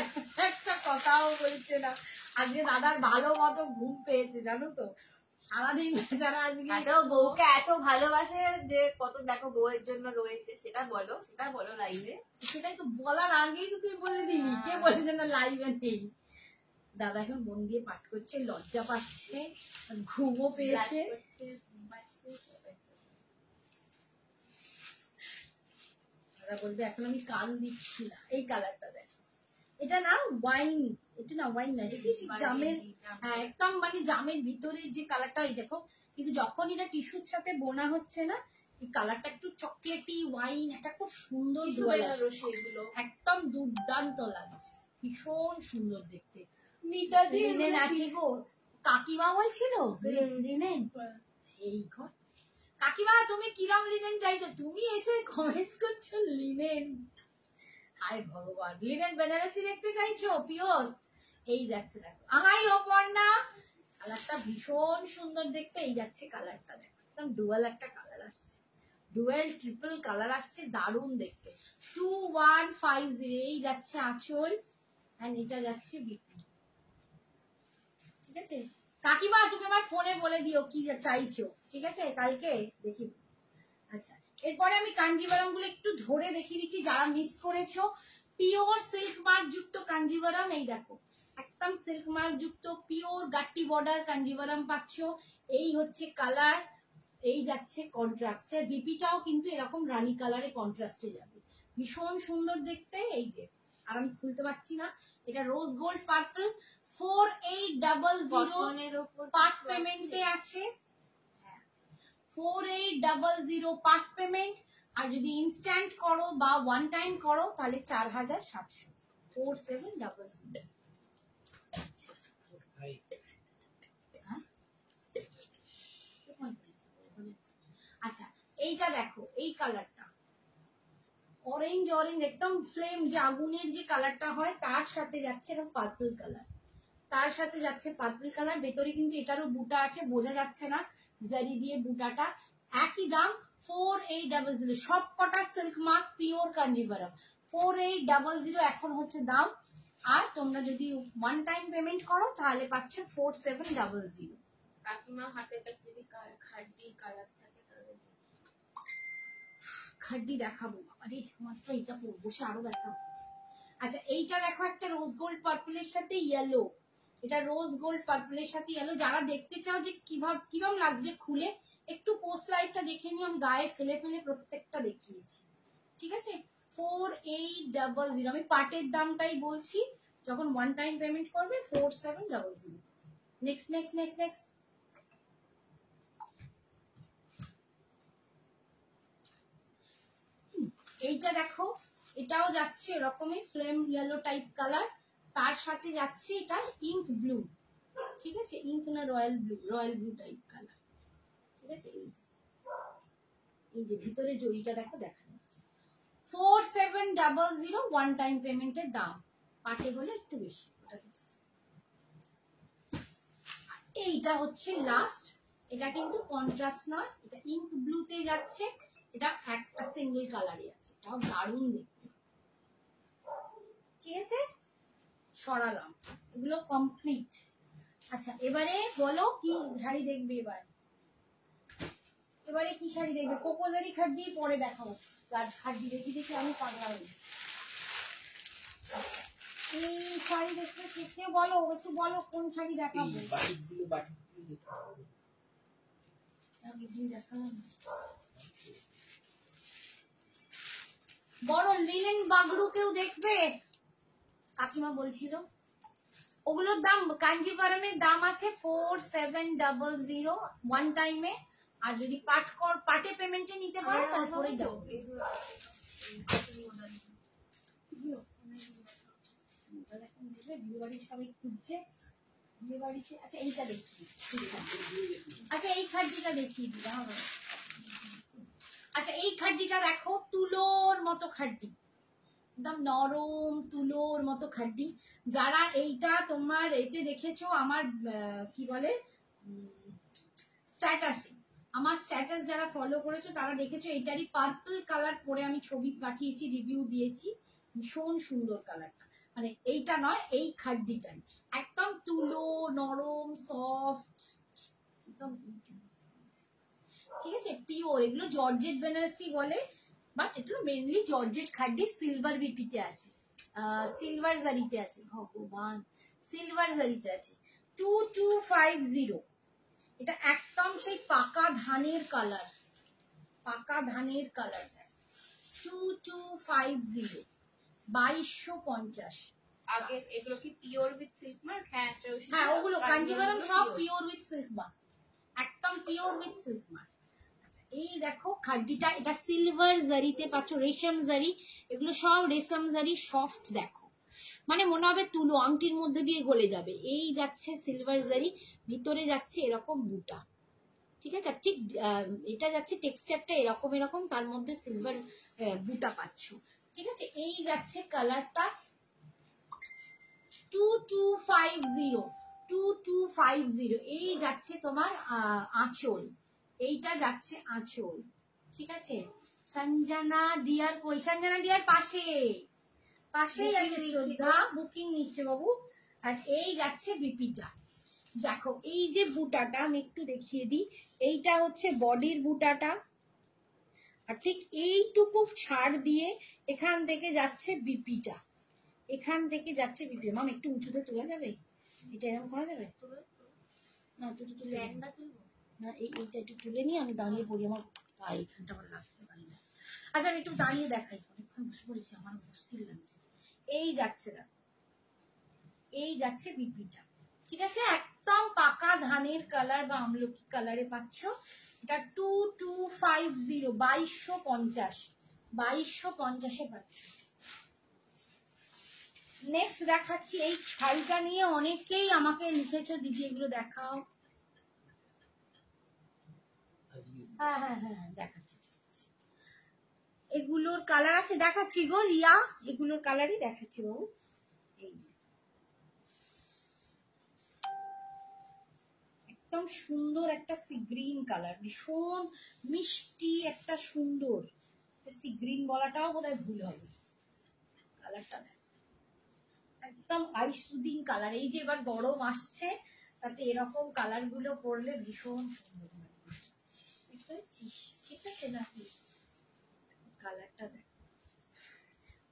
S1: একটা কথাও বলছে না। আজকে দাদার ভালো মতো ঘুম পেয়েছে, জানো তো, সারাদিন যারা আজকে
S2: এত বউকে এত ভালোবাসে যে কত দেখো বউয়ের জন্য রয়েছে, সেটা বলো লাইভে।
S1: সেটাই তো বলার আগেই তো তুই বলে দিলি, কে বলেছে না লাইভে নেই। দাদা এখন মন দিয়ে পাঠ করছে, লজ্জা পাচ্ছে, ঘুমও পেয়েছে। দাদা বলবে এখন আমি কান দিচ্ছি না। এই কালারটা দেখ, এটা না ওয়াইন, এটা না ওয়াইন না, এটা কি জামের, হ্যাঁ একদম মানে জামের ভিতরে যে কালারটা, এই দেখো, কিন্তু যখন এটা টিস্যুর সাথে বোনা হচ্ছে না, এই কালারটা একটু চকলেটি ওয়াইন, এটা খুব সুন্দর, একদম দুর্দান্ত লাগছে, ভীষণ সুন্দর দেখতে। লিনেন আছে গো, কাকিমা বলছিল লিনেন। এই ঘর কাকিমা, তুমি কিরম লিনেন চাইছো? তুমি এসে কমেন্টস করছো লিনেন। হায় ভগবান, লিনেন বেনারসি দেখতে চাইছো পিওর? এই যাচ্ছে দেখো, আহাই অপর্ণা, কালারটা ভীষণ সুন্দর দেখতে। এই যাচ্ছে কালারটা দেখো, একদম ডুয়াল একটা কালার আসছে, ডুয়াল ট্রিপল কালার আসছে, দারুণ দেখতে। 2150 এই যাচ্ছে আঁচল, এন্ড এটা যাচ্ছে বিপি। ঠিক আছে কাকিমা, তুমি আমার ফোনে বলে দিও কি চাইছো, ঠিক আছে, কালকে দেখি। আচ্ছা, এরপরে আমি কাঞ্জিভারাম গুলো একটু ধরে দেখিয়ে দিচ্ছি, যারা মিস করেছো। পিওর সিল্ক মার্ক যুক্ত কাঞ্জিভারাম, এই দেখো একদম সিল্ক মার্ক যুক্ত পিওর গাট্টি বর্ডার কাঞ্জিভারাম পাচ্ছ। এই হচ্ছে কালার, এই যাচ্ছে কন্ট্রাস্টে, বিপিটাও কিন্তু এরকম রানী কালারে কন্ট্রাস্টে যাবে, ভীষণ সুন্দর দেখতে। এই যে, আর আমি খুলতে পারছি না, এটা রোজ গোল্ড পার্পল, 4800 পার্ট পেমেন্টে আছে, 4800 পার্ট পেমেন্ট। আর যদি ইনস্ট্যান্ট করো বা ওয়ান টাইম করো তাহলে 4700, 4700। আচ্ছা, এইটা দেখো, এই কালারটা অরেঞ্জ অরেঞ্জ একদম ফ্লেম, যে আগুনের যে কালারটা হয় তার সাথে যাচ্ছে এরকম পার্পল কালার, তার সাথে যাচ্ছে পার্পল কালার। ভেতরে কিন্তু এটারও বুটা আছে, বোঝা যাচ্ছে না, জারি দিয়ে বুটাটা। একই দাম 4800, সব কটা সিল্ক মার্ক পিওর কাঞ্জিভারাম, 4800 এখন হচ্ছে দাম। আর তোমরা যদি ওয়ান টাইম পেমেন্ট করো তাহলে পাচ্ছ 4700।
S2: কাকিমা হাতেটা যদি খাড্ডি কালার থাকে তাহলে
S1: খাড্ডি দেখাবো, আরে মাত্র এটা বসে আরো ব্যথা হচ্ছে। আচ্ছা, এইটা দেখো একটা রোজ গোল্ড পার্পলের সাথে ইয়েলো, এটা রোজ গোল্ড পার্পলের সাথে ইয়েলো। যারা দেখতে চাও যে কিরম লাগছে খুলে, একটু পোস্ট লাইভটা দেখে নিও, আমি গায়ে ফেলে ফেলে প্রত্যেকটা দেখিয়েছি। ঠিক আছে, 4800, আমি পার্টের দামটাই বলছি, যখন ওয়ান টাইম পেমেন্ট করবে 4700। নেক্সট নেক্সট নেক্সট নেক্সট, এইটা দেখো, এটাও যাচ্ছে এরকমই ফ্লেম ইয়েলো টাইপ কালার, তার সাথে যাচ্ছে এটা ইঙ্ক ব্লু। ঠিক আছে, ইঙ্ক না রয়্যাল ব্লু টাইপ কালার। ঠিক আছে, এই যে ভিতরে জড়িটা দেখো, দেখা যাচ্ছে। 4700 ওয়ান টাইম পেমেন্টের দাম, পাটে হলে একটু বেশি। এইটা হচ্ছে লাস্ট, এটা কিন্তু কন্ট্রাস্ট নয়, এটা ইঙ্ক ব্লুতে যাচ্ছে, এটা একটা সিঙ্গেল কালারই আছে, এটাও দারুণ দেখতে। ঠিক আছে, সরালাম, এগুলো কমপ্লিট। আচ্ছা, এবারে বলো কি শাড়ি দেখবে, এবারে কি শাড়ি দেখবে? কোকোজারি খাট দিয়ে পরে দেখাবো, খাট দিয়ে দেখি দেখি আমি পাগলা হই। এই শাড়ি দেখতে কে বলো, একটু বলো কোন শাড়ি দেখাবো। বড় লিলেন বাগড়ু কেউ দেখবে? কাকিমা বলছিল ওগুলোর দাম, কাঞ্জিভারমের দাম আছে 4700 ওয়ান টাইমে, আর যদি পাটে পেমেন্টে নিতে পারো তাহলে পরে দাও। সবাই খুঁজছে আচ্ছা এইটা দেখি, আচ্ছা এই খাড্ডিটা দেখিয়ে দিলাম। আচ্ছা এই খাড্ডিটা দেখো, তুলোর মতো খাড্ডি, একদম নরম তুলোর মতো খাড্ডি। যারা এইটা তোমার এতে দেখেছো আমার কি বলে স্ট্যাটাসে, আমার স্ট্যাটাস যারা ফলো করেছো তারা দেখেছো এটারই পার্পল কালার পরে আমি ছবি পাঠিয়েছি, রিভিউ দিয়েছি, ভীষণ সুন্দর কালারটা। মানে এইটা নয়, এই খাড্ডিটাই একদম তুলো, নরম সফট, একদম ঠিক আছে, পিওর। এগুলো জর্জেট বেনারসি বলে, বাট এগুলো মেনলি জর্জেট খাড্ডি, সিলভার বিপিতে আছে, সিলভার জারিতে আছে, ভগবান সিলভার জারিতে আছে। 2250, এটা একদম সেই পাকা ধানের কালার, পাকা ধানের কালার। 2250, 2250।
S2: আগে এগুলো কি পিওর উইথ সিল্ক মার্ক?
S1: হ্যাঁ ওগুলো কাঞ্জিভারম সব পিওর উইথ সিল্ক মার্ক, একদম পিওর উইথ সিল্ক মার্ক। এই দেখো খাড্ডিটা, এটা সিলভার জারিতে পাচ্ছ, রেশম জারি, এগুলো সব রেশম জারি, সফট দেখো, মানে মনে হবে তুলো আংটির মধ্যে দিয়ে গলে যাবে। এই যাচ্ছে সিলভার জারি, ভিতরে যাচ্ছে এরকম বুটা, ঠিক আছে, ঠিক এটা যাচ্ছে টেক্সচারটা এরকম এরকম, তার মধ্যে সিলভার বুটা পাচ্ছ, ঠিক আছে। এই যাচ্ছে কালারটা 2250, 2250। এই যাচ্ছে তোমার আঁচল, এইটা যাচ্ছে আঁচল, ঠিক আছে। সঞ্জনা ডিয়ার কই? সঞ্জনা ডিয়ার পাশেই আছে শ্রদ্ধা, বুকিং নিচ্ছে বাবু। আর এই যাচ্ছে বিপিটা, দেখো এই যে বুটাটা আমি একটু দেখিয়ে দিই, এইটা হচ্ছে বডির বুটাটা, আর ঠিক এইটুকু ছাড় দিয়ে এখান থেকে যাচ্ছে বিপিটা, এখান থেকে যাচ্ছে বিপি। মাম একটু উঁচুতে তোলা যাবে? এটা এরকম করা যাবে না? তুলে তুলে না, এইটা একটু তুলে নিয়ে আমি দাঁড়িয়ে পড়ি, আমার পায়ে এখানটা আমার লাগছে পারি না। আচ্ছা আমি একটু দাঁড়িয়ে দেখাই, অনেকক্ষণ বসে পড়েছি, আমার অস্থির লাগছে। এই যাচ্ছে না, এই যাচ্ছে বিপিটা, ঠিক আছে, একদম পাকা ধানের কালার বা আমলকি কালারে পাচ্ছ। এটা 2250, 2250, 2250-এ পাচ্ছ। নেক্সট দেখাচ্ছি, এই শাড়িটা নিয়ে অনেকেই আমাকে লিখেছো দিদি এগুলো দেখাও। হ্যাঁ হ্যাঁ হ্যাঁ দেখাচ্ছি, এগুলোর কালার আছে, দেখাচ্ছি গো রিয়া, এগুলোর কালারই দেখাচ্ছি বাবু। এই যে একদম সুন্দর একটা সি গ্রিন কালার, ভীষণ মিষ্টি একটা সুন্দর সি গ্রিন বলাটাও বোধহয় ভুল হবে, কালারটা একদম আই সুদিং কালার। এই যে এবার গরম আসছে, তাতে এরকম কালার গুলো পরলে ভীষণ সুন্দর লাগবে, ঠিক আছে নাকি? কালারটা দেখ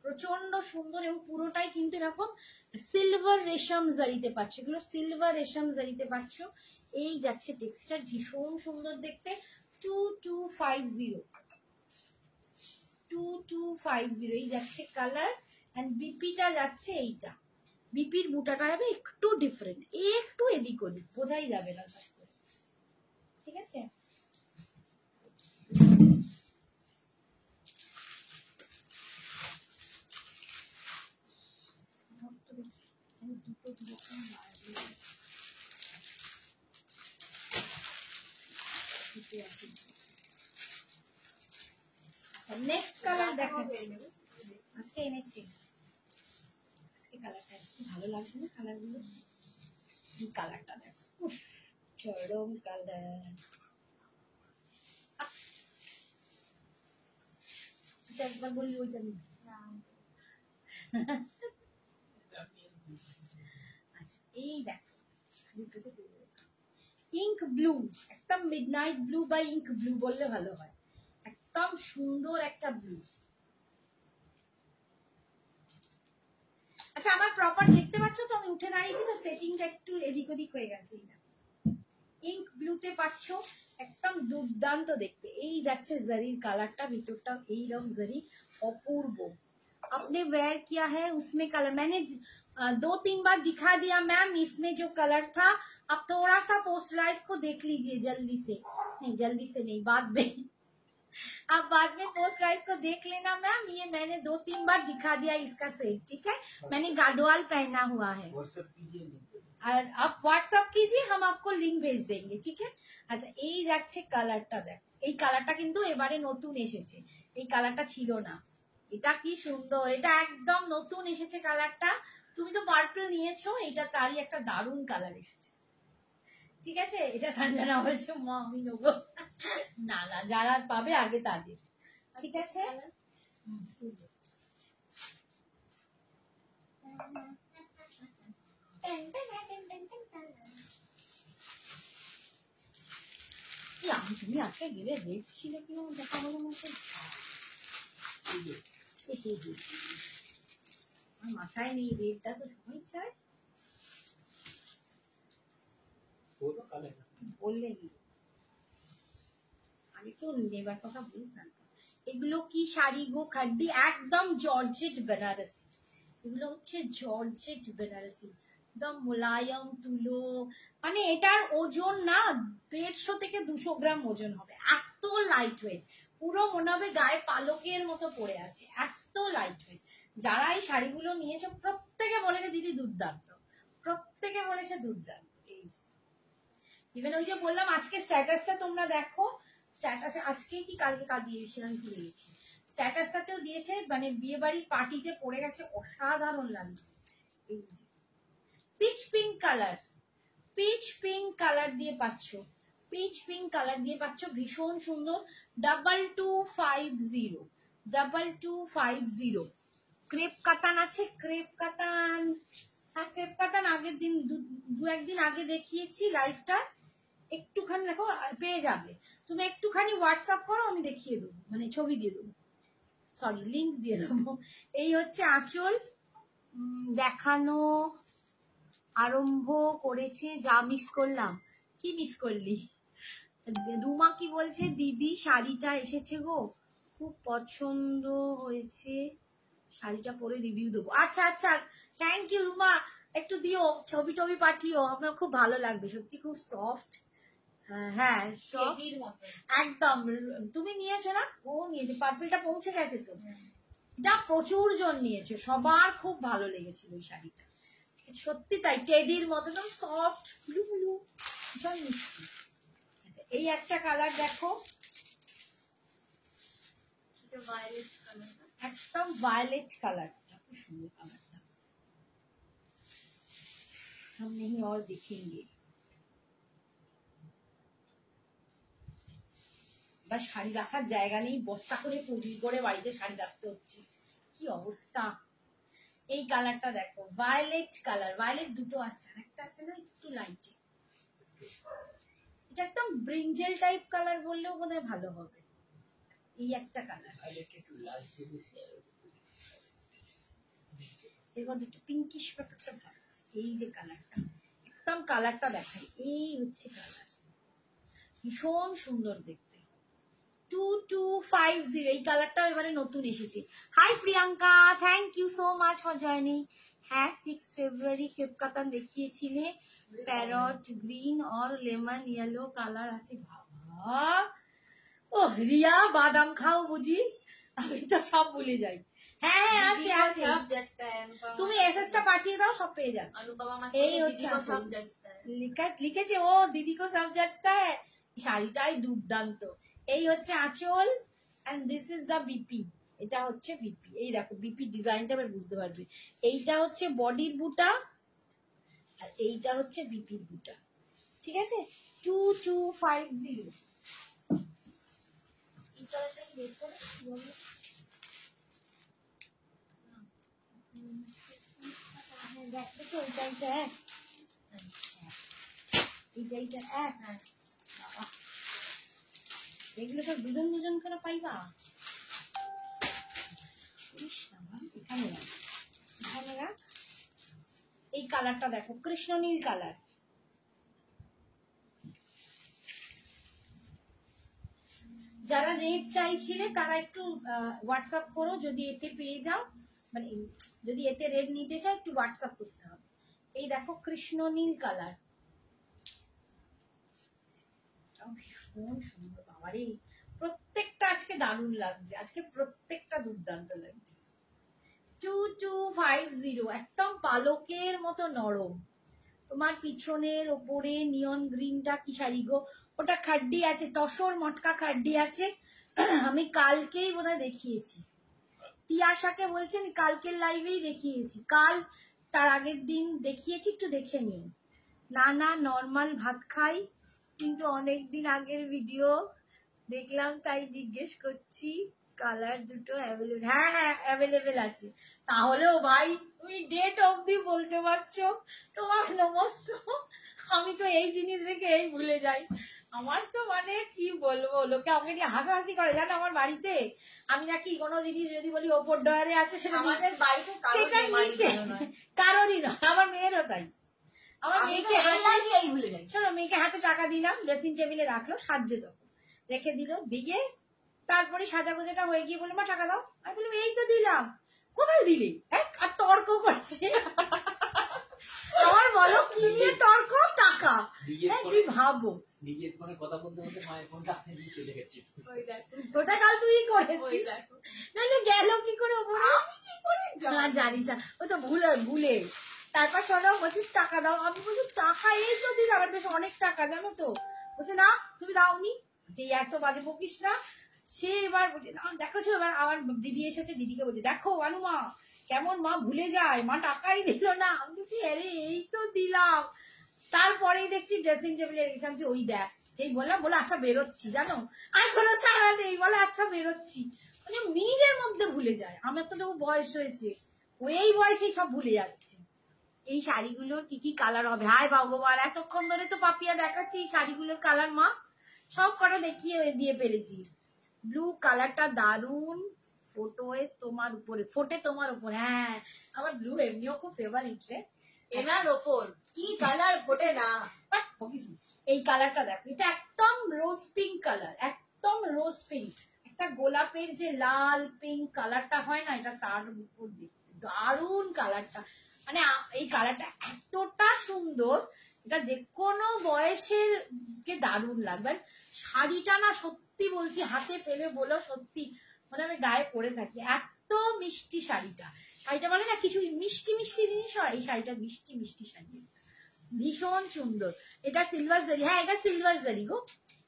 S1: প্রচন্ড সুন্দর, এবং পুরোটাই কিন্তু এরকম সিলভার রেশম জারিতে পাচ্ছ, এগুলো সিলভার রেশম জারিতে পাচ্ছ। এই যাচ্ছে টেক্সচার, ভীষণ সুন্দর দেখতে। 2250, 2250 এই যাচ্ছে কালার। এন্ড বিপিটা যাচ্ছে এইটা, বিপির বুটাটা যাবে একটু ডিফারেন্ট, একটু এদিক ওদিক, বোঝাই যাবে না, ঠিক আছে। নেক্সট কালার দেখা আজকে এনেছি, আজকে কালারটা ভালো লাগছে না, কালারগুলো, এই কালারটা দেখো, চরম কালার। একবার বলি ওইটা নিয়ে, এই দেখো ইঙ্ক ব্লু, একদম মিডনাইট ব্লু বা ইঙ্ক ব্লু বললে ভালো হয়, একদম সুন্দর একটা ব্লু। আচ্ছা আমার প্রপার দেখতে পাচ্ছ তো, আমি উঠে দাঁড়িয়েছি তো, সেটিংটা একটু এদিক ওদিক হয়ে গেছে। ইঙ্ক ব্লুতে পাচ্ছ, একদম দুর্দান্ত দেখতে। এই যাচ্ছে জরির কালারটা, ভিতরটা এইরকম জরি, অপূর্ব। आपने वेयर किया है उसमें कलर मैंने 2-3 बार दिखा दिया मैम, इसमें जो कलर था। आप थोड़ा सा पोस्ट लाइट को देख लीजिए जल्दी से, नहीं जल्दी से नहीं, बाद में आप बाद में पोस्ट लाइट को देख लेना मैम। ये मैंने 2-3 बार दिखा दिया इसका सेट, ठीक है। मैंने गाडवाल पहना हुआ है, আর आप व्हाट्सएप कीजिए, हम आपको लिंक भेज देंगे, ठीक है। আচ্ছা এই যাচ্ছে কালারটা, দেখ এই কালারটা কিন্তু এবারে নতুন এসেছে, এই কালারটা ছিল না। এটা কি সুন্দর, এটা একদম নতুন এসেছে কালারটা। তুমি তো পার্পল নিয়েছো, এটা তারই একটা দারুণ কালার এসেছে, ঠিক আছে। এটা সঞ্জনা বলছে মা আমি নেবো, না না যারা পাবে আগে তাদের, ঠিক আছে। তুমি আজকে গেলে রেড ছিল কিনা দেখা বলে মতো, আমার মাথায় নেই, রেডটা তো সবাই চায়, বললে আগে কেউ নেবার কথা বলতাম। এগুলো কি শাড়ি গো খাড্ডি, একদম জর্জেট বেনারসি, এগুলো হচ্ছে জর্জেট বেনারসি, একদম মোলায়ম তুলো, মানে এটার ওজন না 150 থেকে 200 গ্রাম ওজন হবে, এত লাইট ওয়েট, পুরো মনে হবে গায়ে পালকের মতো পড়ে আছে, এত লাইট ওয়েট। যারা এই শাড়িগুলো নিয়েছো প্রত্যেকে বলেছে দিদি দুর্দান্ত, প্রত্যেকে বলেছে দুর্দান্ত। ইভেন ওই যে বললাম আজকে স্ট্যাটাসটা তোমরা দেখো, স্ট্যাটাসে আজকে কি কালকে দিয়েছিলাম, ভুলে গেছি, স্ট্যাটাসটাতেও দিয়েছে, মানে বিয়ে বাড়ির পার্টিতে পড়ে গেছে, অসাধারণ লাগছে। এই pitch pink colour, pitch pink colour দিয়ে পাচ্ছ, পিচ পিঙ্ক কালার দিয়ে পাচ্ছ, ভীষণ সুন্দর। 2250, 2250। ক্রেপ কাতান আছে, ক্রেপ কাতান, হ্যাঁ ক্রেপ কাতান আগের দিন দু একদিন আগে দেখিয়েছি লাইভটা, একটুখানি দেখো পেয়ে যাবে, তুমি একটুখানি হোয়াটসঅ্যাপ করো, আমি দেখিয়ে দেবো, মানে ছবি দিয়ে দেবো, সরি লিঙ্ক দিয়ে দেবো। এই হচ্ছে আঁচল, দেখানো আরম্ভ করেছে, যা মিস করলাম। কি মিস করলি? রুমা কি বলছে, দিদি শাড়িটা এসেছে গো, খুব পছন্দ হয়েছে, শাড়িটা পরে রিভিউ দেবো। আচ্ছা আচ্ছা, থ্যাংক ইউ রুমা, একটু দিও ছবি টবি পাঠিও, আপনার খুব ভালো লাগবে, সত্যি খুব সফট। হ্যাঁ একদম, তুমি নিয়েছো না, ও নিয়েছে, পার্পলটা পৌঁছে গেছে তো, এটা প্রচুর জন নিয়েছে, সবার খুব ভালো লেগেছিল ওই শাড়িটা, সত্যি তাই, টেডির মতো একদম সফট ব্লু ব্লু, ভীষণ মিষ্টি। এই একটা কালার দেখো, একদম ভায়োলেট কালারটা, খুব সুন্দর কালারটা, हम नहीं और देखेंगे। বা শাড়ি রাখার জায়গা নেই, বস্তা করে পুরি করে বাড়িতে শাড়ি রাখতে হচ্ছে, কি অবস্থা। এই কালারটা দেখো, ভায়োলেট কালার, ভায়োলেট দুটো আছে, আরেকটা আছে না একটু লাইটে, এটা একদম ব্রিঞ্জেল টাইপ কালার বললেও বোধহয় ভালো হবে। এই একটা কালার, এর মধ্যে একটু পিঙ্কিশ ব্যাপারটা ভালো আছে। এই যে কালারটা, একদম কালারটা দেখাই, এই হচ্ছে কালার, ভীষণ সুন্দর দেখতে। 2250, এই কালারটাও এবারে নতুন এসেছে। Hi Priyanka, thank you so much for joining. হ্যাঁ 6 ফেব্রুয়ারি কেপকাতান দেখিয়েছিলে, প্যারট গ্রিন और লেমন ইয়েলো কালার আছে। বাবা ও রিয়া, বাদাম খাও বুঝি, আমি তো সব ভুলে যাই। হ্যাঁ হ্যাঁ আছে আছে, তুমি এসএসটা পাঠিয়ে দাও, সব পেয়ে যাবে। এই হচ্ছে লিখেছে ও, দিদি কো সব জাজতা হ্যায়, শাড়িটাই দুর্দান্ত। এই হচ্ছে আঁচল, and this is the BP, এটা হচ্ছে বিপি, এই দেখো বিপি ডিজাইনটা এবার বুঝতে পারবে। এইটা হচ্ছে বডির বুটা, আর এইটা হচ্ছে বিপির বুটা, ঠিক আছে। 2250, এগুলো সব দুজন দুজন করে পাইবা, এখানে রাখ, এখানে রাখ, এই কালারটা দেখো, কৃষ্ণ নীল কালার। যারা রেড চাইছিলে তারা একটু হোয়াটসঅ্যাপ করো, যদি এতে পেয়ে যাও, মানে যদি এতে রেড নিতে চাও একটু হোয়াটসঅ্যাপ করতে হবে। এই দেখো কৃষ্ণ নীল কালার, ভীষণ সুন্দর বাবারে। প্রত্যেকটা আজকে দারুণ লাগছে, আজকে প্রত্যেকটা দুর্দান্ত লাগছে। 2250, একদম পালকের মতো নরম। তোমার পিছনের ওপরে নিয়ন গ্রিনটা কি শাড়ি গো, ওটা খাড্ডি আছে, তসর মটকা খাড্ডি আছে। আমি কালকেই বোধহয় দেখিয়েছি, তিয়াশাকে বলছি আমি কালকের লাইভেই দেখিয়েছি, কাল তার আগের দিন দেখিয়েছি, একটু দেখে নিন। না না নর্মাল ভাত খাই, কিন্তু অনেকদিন আগের ভিডিও দেখলাম তাই জিজ্ঞেস করছি। কালার দুটো অ্যাভেলেবেল? হ্যাঁ হ্যাঁ অ্যাভেলেবেল আছে। তাহলেও ভাই তুমি ডেট অবধি বলতে পারছো, তোমার নমস্য। আমি তো এই জিনিস রেখে এই ভুলে যাই। আমার তো মানে কি বলবো, লোকে আমাকে নিয়ে হাসাহাসি করে জানো আমার বাড়িতে। আমি নাকি কোনো জিনিস যদি বলি ওপর ডয়ারে আছে, সেটা
S2: আমাদের বাড়িতে
S1: সেটা নিচে, কারোরই নয়, আমার মেয়েরও তাই। আমার মেয়েকে
S2: ভুলে যাই।
S1: শোনো, মেয়েকে হাতে টাকা দিলাম, ড্রেসিং টেবিলে রাখলো, সাজছে তখন রেখে দিল, দিয়ে তারপরে সাজাগোজাটা হয়ে গিয়ে বললো মা টাকা দাও। আমি বললাম এই তো দিলাম, কোথায় দিলি? আর তর্ক করছে। আমার বলো কি নিয়ে তর্ক? টাকা। তুই ভাবো,
S3: নিজের ফোনে কথা বলতে বলতে মায়ের ফোনটা হাতে নিয়ে চলে গেছে।
S1: ওটা কাল তুই করেছিস, নাহলে গেল কি করে ওপরে? না জানিস না, ও তো ভুলে। তারপর শোনো বলছি টাকা দাও, আমি বলছি টাকা এই তো দিলাম, আমার বেশ অনেক টাকা জানো তো। বলছে না তুমি দাওনি, যে এত বাজে বকিস না। সে এবার বলছে না দেখো, এবার আমার দিদি এসেছে, দিদিকে বলছে দেখো অনুমা কেমন মা ভুলে যায়, মা টাকাই দিল না। আমি বলছি আরে এই তো দিলাম। তারপরেই দেখছি ড্রেসিং টেবিলে রেখেছিলাম, যে ওই দেখ, যেই বললাম বলে আচ্ছা বেরোচ্ছি, জানো আর কোনো সারা নেই, বলে আচ্ছা বেরোচ্ছি। মানে মিনিটের মধ্যে ভুলে যায়। আমার তো তবু বয়স হয়েছে, ও এই বয়সেই সব ভুলে যাচ্ছে। এই শাড়িগুলোর কি কি কালার হবে, হায় ভগবান, এতক্ষণ ধরে তো পাপিয়া দেখাচ্ছি এই শাড়িগুলোর কালার, মা সব কটা দেখিয়ে দিয়ে পেরেছি। ব্লু কালারটা দারুন ফোটোয় তোমার উপরে, ফোটে তোমার উপর। হ্যাঁ আমার ব্লু এমনিও খুব ফেভারিট রে,
S2: এনার ওপর কি কালার ফোটে না।
S1: এই কালারটা দেখো, এটা একদম রোজ পিঙ্ক কালার, একদম রোজ পিঙ্ক। একটা গোলাপের যে লাল পিঙ্ক কালারটা হয় না, এটা তার উপর দেখতে দারুন কালারটা। মানে এই কালারটা এতটা সুন্দর, এটা যে কোনো বয়সের কে দারুণ লাগবে। শাড়িটা না সত্যি বলছি, হাতে পেলে বলো সত্যি মানে আমি গায়ে পরে থাকি, এত মিষ্টি শাড়িটা। শাড়িটা বলে না কিছু মিষ্টি মিষ্টি জিনিস হয়, এই শাড়িটা মিষ্টি মিষ্টি শাড়ি, ভীষণ সুন্দর। এটা সিলভার জারি, হ্যাঁ এটা সিলভার জারি গো,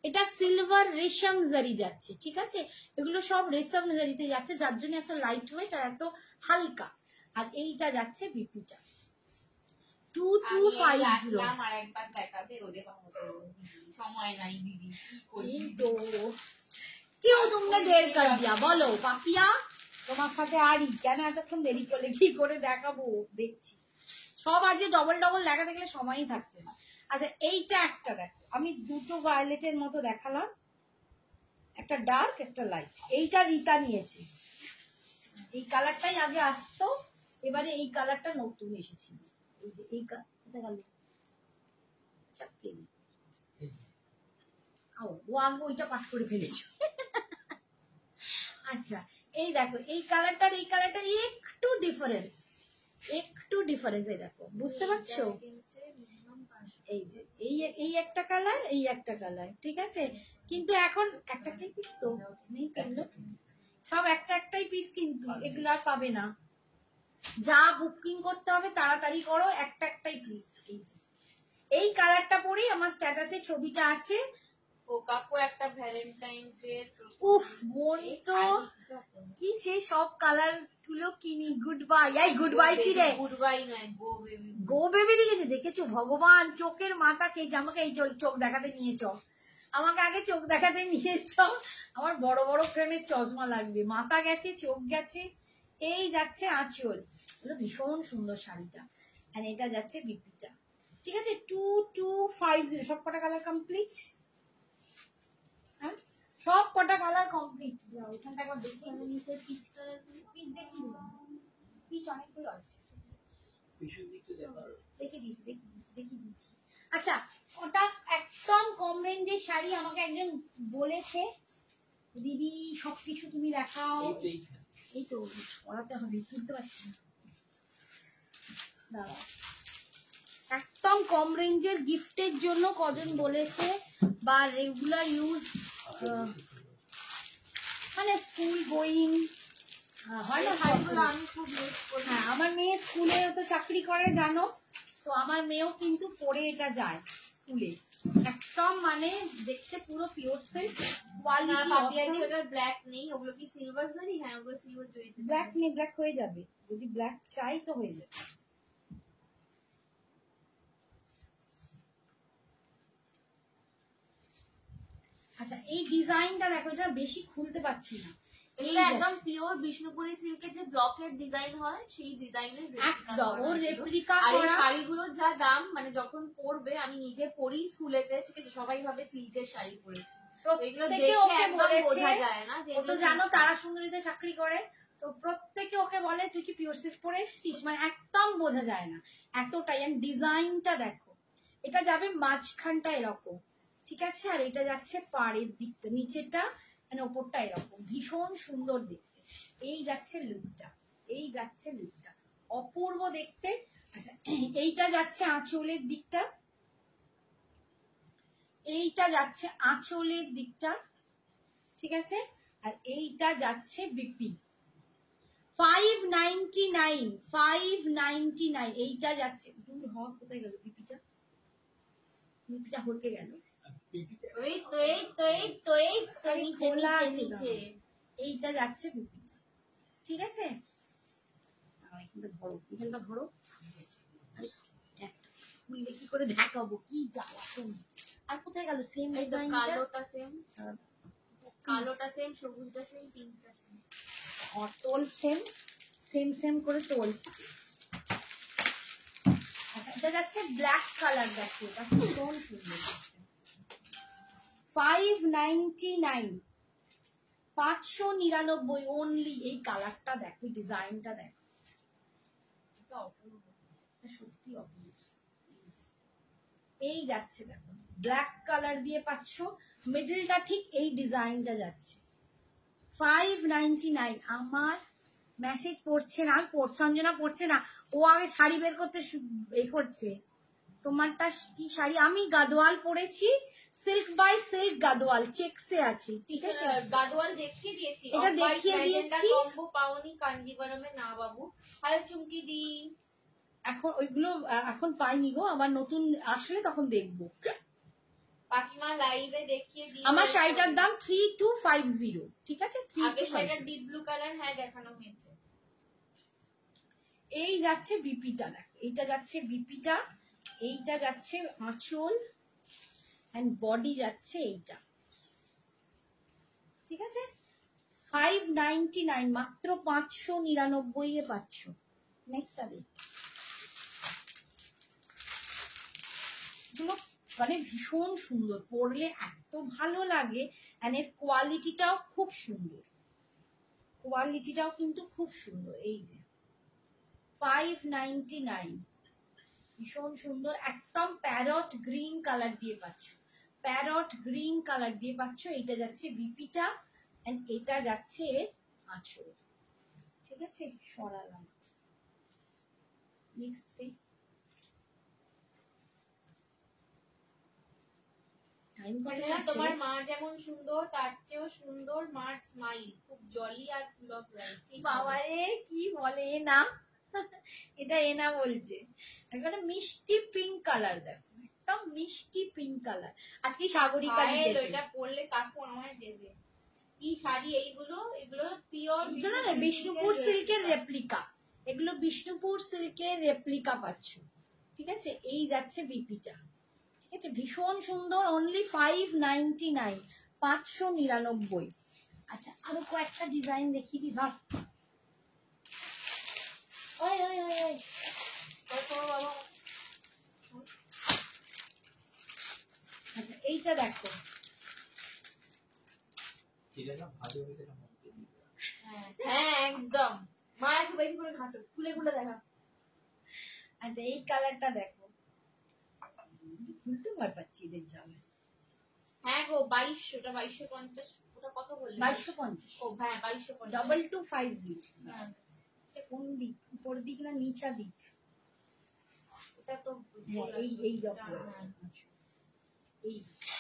S1: এটা সিলভার রেশম জারি যাচ্ছে, ঠিক আছে। এগুলো সব রেশম জারিতে যাচ্ছে, যার জন্য এত লাইট ওয়েট আর এত হালকা। আর এইটা যাচ্ছে বিপিটা 2250।
S2: আর একবার দেখাতে ওদের সময় নাই দিদি, কি করি
S1: তো কেউ তোমরা দের কর দিয়া, বলো পাপিয়া তোমার সাথে আরই কেন এতক্ষণ দেরি করলে, কি করে দেখাবো দেখছি। সব আজকে ডবল ডবল দেখাতে গেলে সময়ই থাকছে না। আচ্ছা এইটা একটা দেখো, আমি দুটো ভায়োলেটের মতো দেখালাম, একটা ডার্ক একটা লাইট। এইটা রিতা নিয়েছে, এই কালারটাই আগে আসতো, এবারে এই কালারটা নতুন এসেছিল। এই যে এই ও আমি ওইটা পাঠ করে ফেলেছি। আচ্ছা এই দেখো, এই কালারটার এই কালারটার একটু ডিফারেন্স, একটু ডিফারেন্স, এই দেখো বুঝতে পারছো? এই যে এই একটা কালার, এই একটা কালার, ঠিক আছে। কিন্তু এখন একটা একটাই পিস তো নেই, সব একটা একটাই পিস, কিন্তু এগুলো আর পাবে না। যা বুকিং করতে হবে তাড়াতাড়ি করো, একটা একটাই পিস। এই যে এই কালারটা পরেই আমার স্ট্যাটাসে ছবিটা আছে।
S2: ও কাকু একটা ভ্যালেন্টাইন ডে,
S1: উফ মন তো কি যে সব কালার গুলো কিনি। গুড বাই, এই গুড বাই কি রে,
S2: গুড বাই নয় গো বেবি,
S1: গো বেবি লিখেছে। দেখেছো ভগবান, চোখের মাথাকে যে আমাকে এই চোখ দেখাতে নিয়েছ, আমাকে আগে চোখ দেখাতে নিয়েছ। আমার বড় বড় ফ্রেমের চশমা লাগবে, মাথা গেছে চোখ গেছে। এই যাচ্ছে আঁচল, ভীষণ সুন্দর শাড়িটা। আর এটা যাচ্ছে বিপিটা, ঠিক আছে। 2250 সব কটা কালার কমপ্লিট, হ্যাঁ সব কটা কালার কমপ্লিট। ওইখানটা একবার দেখে নিতে, পিচ কালার পিচ দেখি, পিচ অনেকগুলো আছে।
S3: পিছন দিকটা দেখো।
S1: দেখে দিচ্ছি। আচ্ছা, ওটা একদম কম রেঞ্জের শাড়ি। আমাকে একজন বলেছে দিদি সবকিছু তুমি দেখাও।
S3: এইখানে।
S1: এই তো পড়াতে হবে, তুলতে পারছি না, দাঁড়াও। একদম কম রেঞ্জের গিফটের জন্য কজন বলেছে, বা রেগুলার ইউজ, মানে স্কুল গোয়িং হয় না শাড়িগুলো।
S2: আমি খুব মিস করি।
S1: হ্যাঁ, আমার মেয়ে স্কুলে তো চাকরি করে জানো, তো আমার মেয়েও কিন্তু পরে এটা যায় স্কুলে। একদম মানে দেখতে পুরো পিওর সিল্ক, কোয়ালিটি।
S2: ওটা ব্ল্যাক নেই, ওগুলো কি সিলভার জরি? হ্যাঁ, ওগুলো সিলভার জরিতে।
S1: ব্ল্যাক নেই, ব্ল্যাক হয়ে যাবে, যদি ব্ল্যাক চাই তো হয়ে যাবে। আচ্ছা, এই ডিজাইনটা দেখো, এটা বেশি খুলতে পারছি না।
S2: এগুলো একদম পিওর বিষ্ণুপুরি সিল্কের যে ব্লকের ডিজাইন হয়, সেই ডিজাইনের
S1: একদম ওর রেপ্লিকা
S2: আর এই
S1: করা।
S2: শাড়িগুলোর যা দাম, মানে যখন পরবে, আমি নিজে পরি স্কুলেতে, ঠিক আছে, সবাই ভাবে সিল্কের শাড়ি পরেছি। এগুলো
S1: প্রত্যেকে
S2: দেখে
S1: ওকে
S2: একদম
S1: বলেছে,
S2: বোঝা যায় না যে
S1: ও তো
S2: এগুলো
S1: জানো
S2: silk।
S1: তারা সুন্দরীতে চাকরি করে, তো প্রত্যেকে ওকে বলে তুই কি পিওর সিল্ক পরে এসছিস, মানে একদম বোঝা যায় না এতটাই। এন্ড ডিজাইনটা দেখো, এটা যাবে মাঝখানটা এরকম, ঠিক আছে, আর এটা যাচ্ছে পাড়ের দিকটা, নিচেটা মানে ওপরটা এরকম, ভীষণ সুন্দর দেখতে। এই যাচ্ছে লুকটা, এই যাচ্ছে লুকটা, অপূর্ব দেখতে। আচ্ছা, এইটা যাচ্ছে আঁচলের দিকটা, এইটা যাচ্ছে আঁচলের দিকটা, ঠিক আছে, আর এইটা যাচ্ছে বিপি। 599, 599 এইটা যাচ্ছে। দূর হ, কোথায় গেল বিপিটা? বিপিটা হলকে গেল।
S2: এই তো এই তো এই তো এই তো
S1: আরে
S2: নিচে
S1: খোলা
S2: নিচে
S1: আছে
S2: নিচে।
S1: এইটা যাচ্ছে বিপিটা, ঠিক আছে। এখানটা ধরো, এখানটা ধরো। আরে, একটা খুললে কি করে দেখাবো, কি জ্বালা তুমি। আর কোথায় গেল সেম
S2: এই তো
S1: ডিজাইনটা?
S2: কালোটা সেম, কালোটা সেম, সবুজটা সেম, পিঙ্কটা সেম।
S1: তোল সেম, সেম সেম করে তোল। আচ্ছা, এটা যাচ্ছে ব্ল্যাক কালার, দেখো এটা ভীষণ সুন্দর। 599, 599 অনলি। এই কালারটা দেখো, ডিজাইনটা দেখো, এটা অপূর্ব, এটা সত্যি অপূর্ব। এই যাচ্ছে দেখো, ব্ল্যাক কালার দিয়ে পাচ্ছ, মিডলটা ঠিক এই ডিজাইনটা যাচ্ছে। 599। আমার মেসেজ পড়ছে না, সঞ্জনা পড়ছে না, ও আগে শাড়ি বের করতে এ করছে। তোমারটা কি শাড়ি? আমি গাদোয়াল পরেছি, সিল্ক বাই সিল্ক গাদোয়াল, চেকসে আছে, ঠিক আছে।
S2: গাদোয়াল দেখিয়ে দিয়েছি,
S1: এটা দেখিয়ে দিয়েছি।
S2: কম্বো পাওনি কাঞ্জিবরমে না বাবু। আর চুমকি দি
S1: এখন ওইগুলো এখন পাইনি গো, আবার নতুন আসলে তখন দেখবো।
S2: কাকিমা লাইভে দেখিয়ে দিই।
S1: আমার শাড়িটার দাম 3250, ঠিক আছে,
S2: আগে শাড়িটা
S1: 3250।
S2: ডিপ ব্লু কালার, হ্যাঁ দেখানো হয়েছে।
S1: এই যাচ্ছে বিপিটা, দেখো এইটা যাচ্ছে বিপিটা, এইটা যাচ্ছে আঁচল, এন্ড বডি যাচ্ছে এইটা, ঠিক আছে। 599, মাত্র 599 এ পাচ্ছ। নেক্সট আরে এগুলো মানে ভীষণ সুন্দর, পরলে এত ভালো লাগে, এন্ড এর কোয়ালিটিটাও খুব সুন্দর, কোয়ালিটিটাও কিন্তু খুব সুন্দর। এই যে 599, ভীষণ সুন্দর, একদম প্যারট গ্রিন কালার দিয়ে পাচ্ছ, প্যারট গ্রিন কালার দিয়ে পাচ্ছ। এইটা যাচ্ছে বিপিটা, এন্ড এটা যাচ্ছে এর আঁচল, ঠিক আছে। সরালাম, নেক্সট টাইম করে
S2: তোমার মা যেমন সুন্দর, তার চেয়েও সুন্দর মার স্মাইল, খুব জলি আর ফুল অফ লাইফ।
S1: বাবারে কি বলে না, এটা এনা বলছে। একটা মিষ্টি পিঙ্ক কালার, দেখো একদম মিষ্টি পিঙ্ক কালার। আজকে সাগরিকা দিয়েছে।
S2: এটা পরলে কাকু আমায় দেবে। কি শাড়ি এইগুলো? এগুলো পিওর
S1: এগুলো না বিষ্ণুপুর সিল্কের রেপ্লিকা, এগুলো বিষ্ণুপুর সিল্কের রেপ্লিকা পাচ্ছ, ঠিক আছে। এই যাচ্ছে বিপিটা, ঠিক আছে, ভীষণ সুন্দর, অনলি 599, 599। আচ্ছা, আরো কয়েকটা ডিজাইন দেখিয়ে দি, ধর। ওই ওই ওই ওই আচ্ছা, এইটা দেখো,
S2: হ্যাঁ একদম। মা একটু বেশি করে ঘাটো, খুলে খুলে দেখা।
S1: আচ্ছা এই কালারটা দেখো, খুলতে ভয় পাচ্ছি এদের জামা।
S2: হ্যাঁ গো 2200, ওটা 2250, ওটা কত বললে?
S1: 2250,
S2: ও হ্যাঁ 2250।
S1: 2250।
S2: হ্যাঁ
S1: এটা কোন দিক, উপর দিক না নিচা দিক?
S2: এটা তো
S1: হ্যাঁ, এই রকম।
S2: হ্যাঁ।
S1: আচ্ছা, এই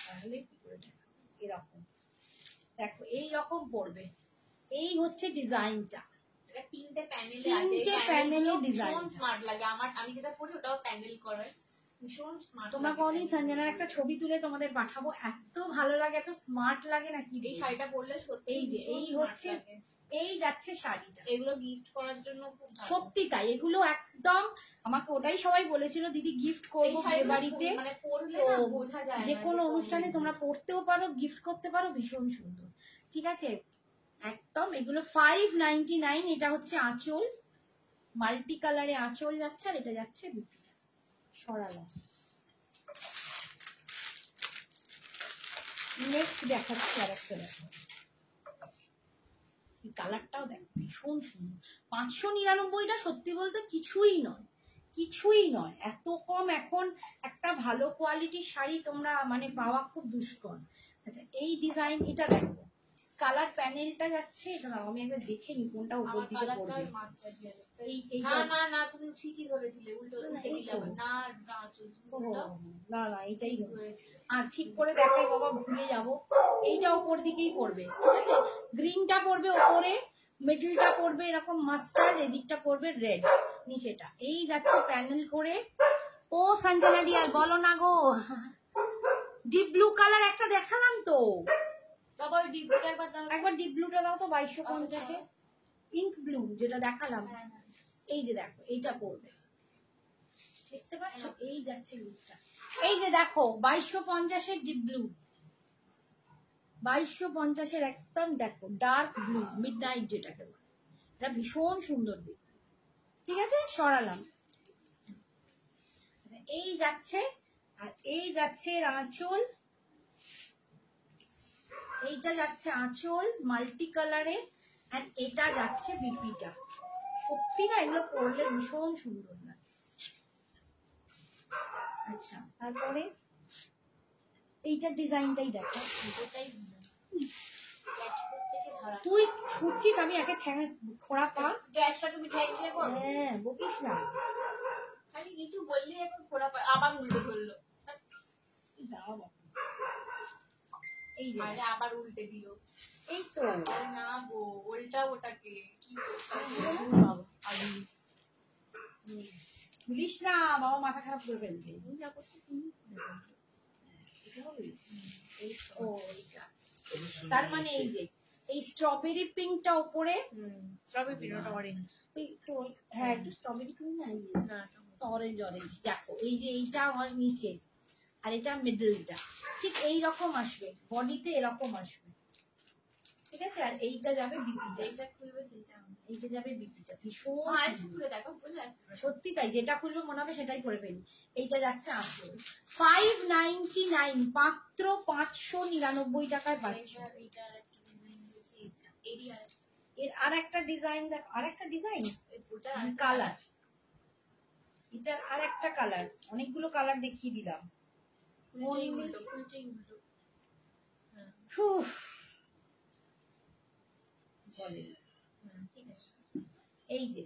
S1: তাহলে কি করে দেখাবো? এরকম দেখো, এই রকম পড়বে। এই হচ্ছে ডিজাইনটা,
S2: এটা তিনটে প্যানেলে আছে,
S1: তিনটে প্যানেলে ডিজাইন।
S2: ভীষণ স্মার্ট লাগে আমার, আমি যেটা পরি ওটাও প্যানেল করে, ভীষণ স্মার্ট।
S1: তোমরা কোনদিন সঞ্জনার একটা ছবি তুলে তোমাদের পাঠাবো, এত ভালো লাগে, এত স্মার্ট লাগে না কি।
S2: এই শাড়িটা পরলে সত্যি
S1: এই যে এই হচ্ছে, এই যাচ্ছে শাড়িটা,
S2: এগুলো গিফট করার জন্য খুব ভালো।
S1: সত্যি তাই, এগুলো একদম আমাকে ওটাই সবাই বলেছিল দিদি গিফট
S2: এই
S1: করবো বিয়ে
S2: শাড়িগুলো
S1: বাড়িতে,
S2: মানে পরলে
S1: তো
S2: না বোঝা যায়
S1: যে
S2: না
S1: কোনো
S2: যে
S1: অনুষ্ঠানে
S2: কোন-
S1: তোমরা পড়তেও পারো, গিফট করতে পারো, ভীষণ সুন্দর। ঠিক আছে, একদম এগুলো 599। এটা হচ্ছে আঁচল, মাল্টি কালারে আঁচল যাচ্ছে, আর এটা যাচ্ছে বিপিটা সরালাম। নেক্সট দেখাচ্ছি আর একটা, দেখো এই কালারটাও দেখো ভীষণ সুন্দর। 599টা সত্যি বলতে কিছুই নয়, কিছুই নয়, এত কম এখন একটা ভালো কোয়ালিটির শাড়ি তোমরা মানে পাওয়া খুব দুষ্কর। আচ্ছা এই ডিজাইন, এটা দেখো কালার প্যানেলটা যাচ্ছে, এটা নাও, আমি একবার দেখে নি কোনটা উপর
S2: আমার
S1: দিকে
S2: কালারটা
S1: পড়বে।
S2: Master yellow.
S1: এই
S2: না না না তুমি ঠিকই ধরেছিলে, উল্টো
S1: না,
S2: উল্টে
S1: এই
S2: দিলে
S1: তো।
S2: আবার। না না তুমি উল্টাও।
S1: না না এটাই
S2: ঠিক
S1: হবে।
S2: ধরেছিলে।
S1: আর ঠিক করে দেখাই বাবা, ভুলে যাব। এইটা ওপর দিকেই পড়বে, ঠিক আছে, গ্রিনটা পড়বে ওপরে, মিডলটা পড়বে এরকম মাস্টার্ড, এদিকটা পড়বে রেড, নিচেটা এই যাচ্ছে প্যানেল করে। ও সঞ্জনা ডিয়ার বলো না গো, ডিপ ব্লু কালার একটা দেখালাম তো,
S2: বাবা ওই ডিব্বুটা একবার দাও।
S1: একবার ডিপ ব্লুটা দাও তো, 2250-এ ইঙ্ক ব্লু যেটা দেখালাম।
S2: হ্যাঁ, হ্যাঁ।
S1: এই যে দেখো এইটা পড়বে, দেখতে পাচ্ছ, এই যাচ্ছে লুকটা। এই যে দেখো 2250-এর ডিপ ব্লু, 2250-এর একদম দেখো ডার্ক ব্লু, মিড নাইট যেটাকে বলে, এটা ভীষণ সুন্দর দিক। ঠিক আছে, সরালাম। এই যাচ্ছে, আর এই যাচ্ছে এর আঁচল, এইটা যাচ্ছে আঁচল মাল্টি কালারে, আর এটা যাচ্ছে বিপিটা। সত্যি না এগুলো পরলে ভীষণ সুন্দর লাগে। আচ্ছা তারপরে এইটার ডিজাইনটাই দেখো,
S2: ওটাই ক্যাচ করতে ধারা।
S1: তুই ছুটছিস, আমি একে খোড়া পা।
S2: ক্যাচটা তুমি ঠেকলে করো।
S1: হ্যাঁ বকিস না,
S2: খালি কিছু বললি এখন ফোড়া পায়, আবার উল্টে ধরলো।
S1: দাও বাবা। এই যে
S2: আরে আবার উল্টে দিল।
S1: এই তো
S2: আরে না গো, উল্টা ওটাকে কি করতে
S1: বাবা, ভুলিস না বাবা, মাথা খারাপ করে ফেলবে। এটা হবে? ও এইটা, তার মানে এই যে এই স্ট্রবেরি পিঙ্কটা উপরে,
S2: স্ট্রবেরি পিনোটা অরেঞ্জ।
S1: হ্যাঁ একটু স্ট্রবেরি পিঙ্ক না, এই
S2: না
S1: অরেঞ্জ অরেঞ্জ দেখো, এই যে এইটা আমার নিচে, আর এটা মিডলটা ঠিক এই রকম আসবে, বডিতে এরকম আসবে। ঠিক আছে, আর এইটা যাবে বিপিটা,
S2: যেটা খুলবে সেটা।
S1: এইটা যাবে বিপিটা, ভীষণ
S2: আর
S1: সুন্দর।
S2: খুলে দেখো, বুঝে যাচ্ছে না।
S1: সত্যি তাই, যেটা খুলবে মনে হবে সেটাই করে ফেলি। এইটা যাচ্ছে আঁচল, 599, মাত্র 599 টাকায় পাচ্ছ।
S2: এইটা একটা ডিজাইন দিয়েছি, এরিয়া
S1: এর আর একটা ডিজাইন দেখো, আর একটা ডিজাইন
S2: ওটা
S1: কালার, এটার আর একটা কালার, অনেকগুলো কালার দেখিয়ে দিলাম।
S2: উল্টো উল্টো।
S1: উফ, বলে
S2: ঠিক আছে।
S1: এই যে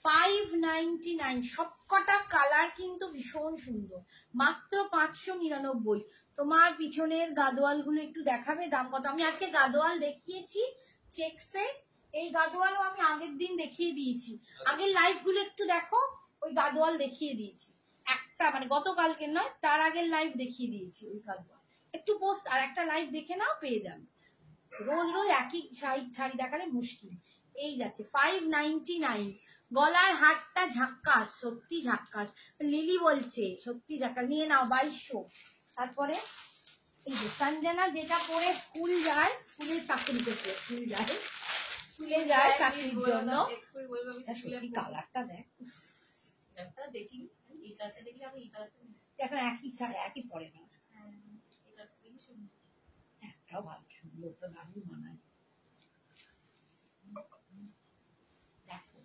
S1: 599, সবকটা কালার কিন্তু ভীষণ সুন্দর, মাত্র 599। তোমার পিছনের গাদোয়াল গুলো একটু দেখাবে, দাম কত? আমি আজকে গাদোয়াল দেখিয়েছি চেকসে, এই গাদোয়ালও আমি আগের দিন দেখিয়ে দিয়েছি, আগের লাইভ গুলো একটু দেখো, ওই গাদোয়াল দেখিয়ে দিয়েছি একটা, মানে গতকালকে নয়, তার আগের লাইভ দেখিয়ে দিয়েছি ওই গাদোয়াল। একটু পোস্ট আর একটা লাইভ দেখে নাও, পেয়ে যাবে। রোজ রোজ একই শাড়ি দেখালে মুশকিল। এই যাচ্ছে 599, গলার হারটা ঝাক্কাস, সত্যি ঝাক্কাস, লিলি বলছে সত্যি ঝাক্কাস, নিয়ে নাও 2200। তারপরে এই যে সঞ্জনা যেটা পরে স্কুল যায়, স্কুলে চাকরি করছে, স্কুলে যায় চাকরির জন্য,
S2: এক্ষুনি বলবো আমি
S1: এটা
S2: স্কুলে
S1: সত্যি কালারটা দেখ, উফ,
S2: একটা দেখি, এই কালারটা দেখলে আমি এই কালারটা
S1: এখন একই পরে না,
S2: এটা খুবই সুন্দর।
S1: একটাও ভালো সুন্দর, তো দারুণ মানায়। দেখো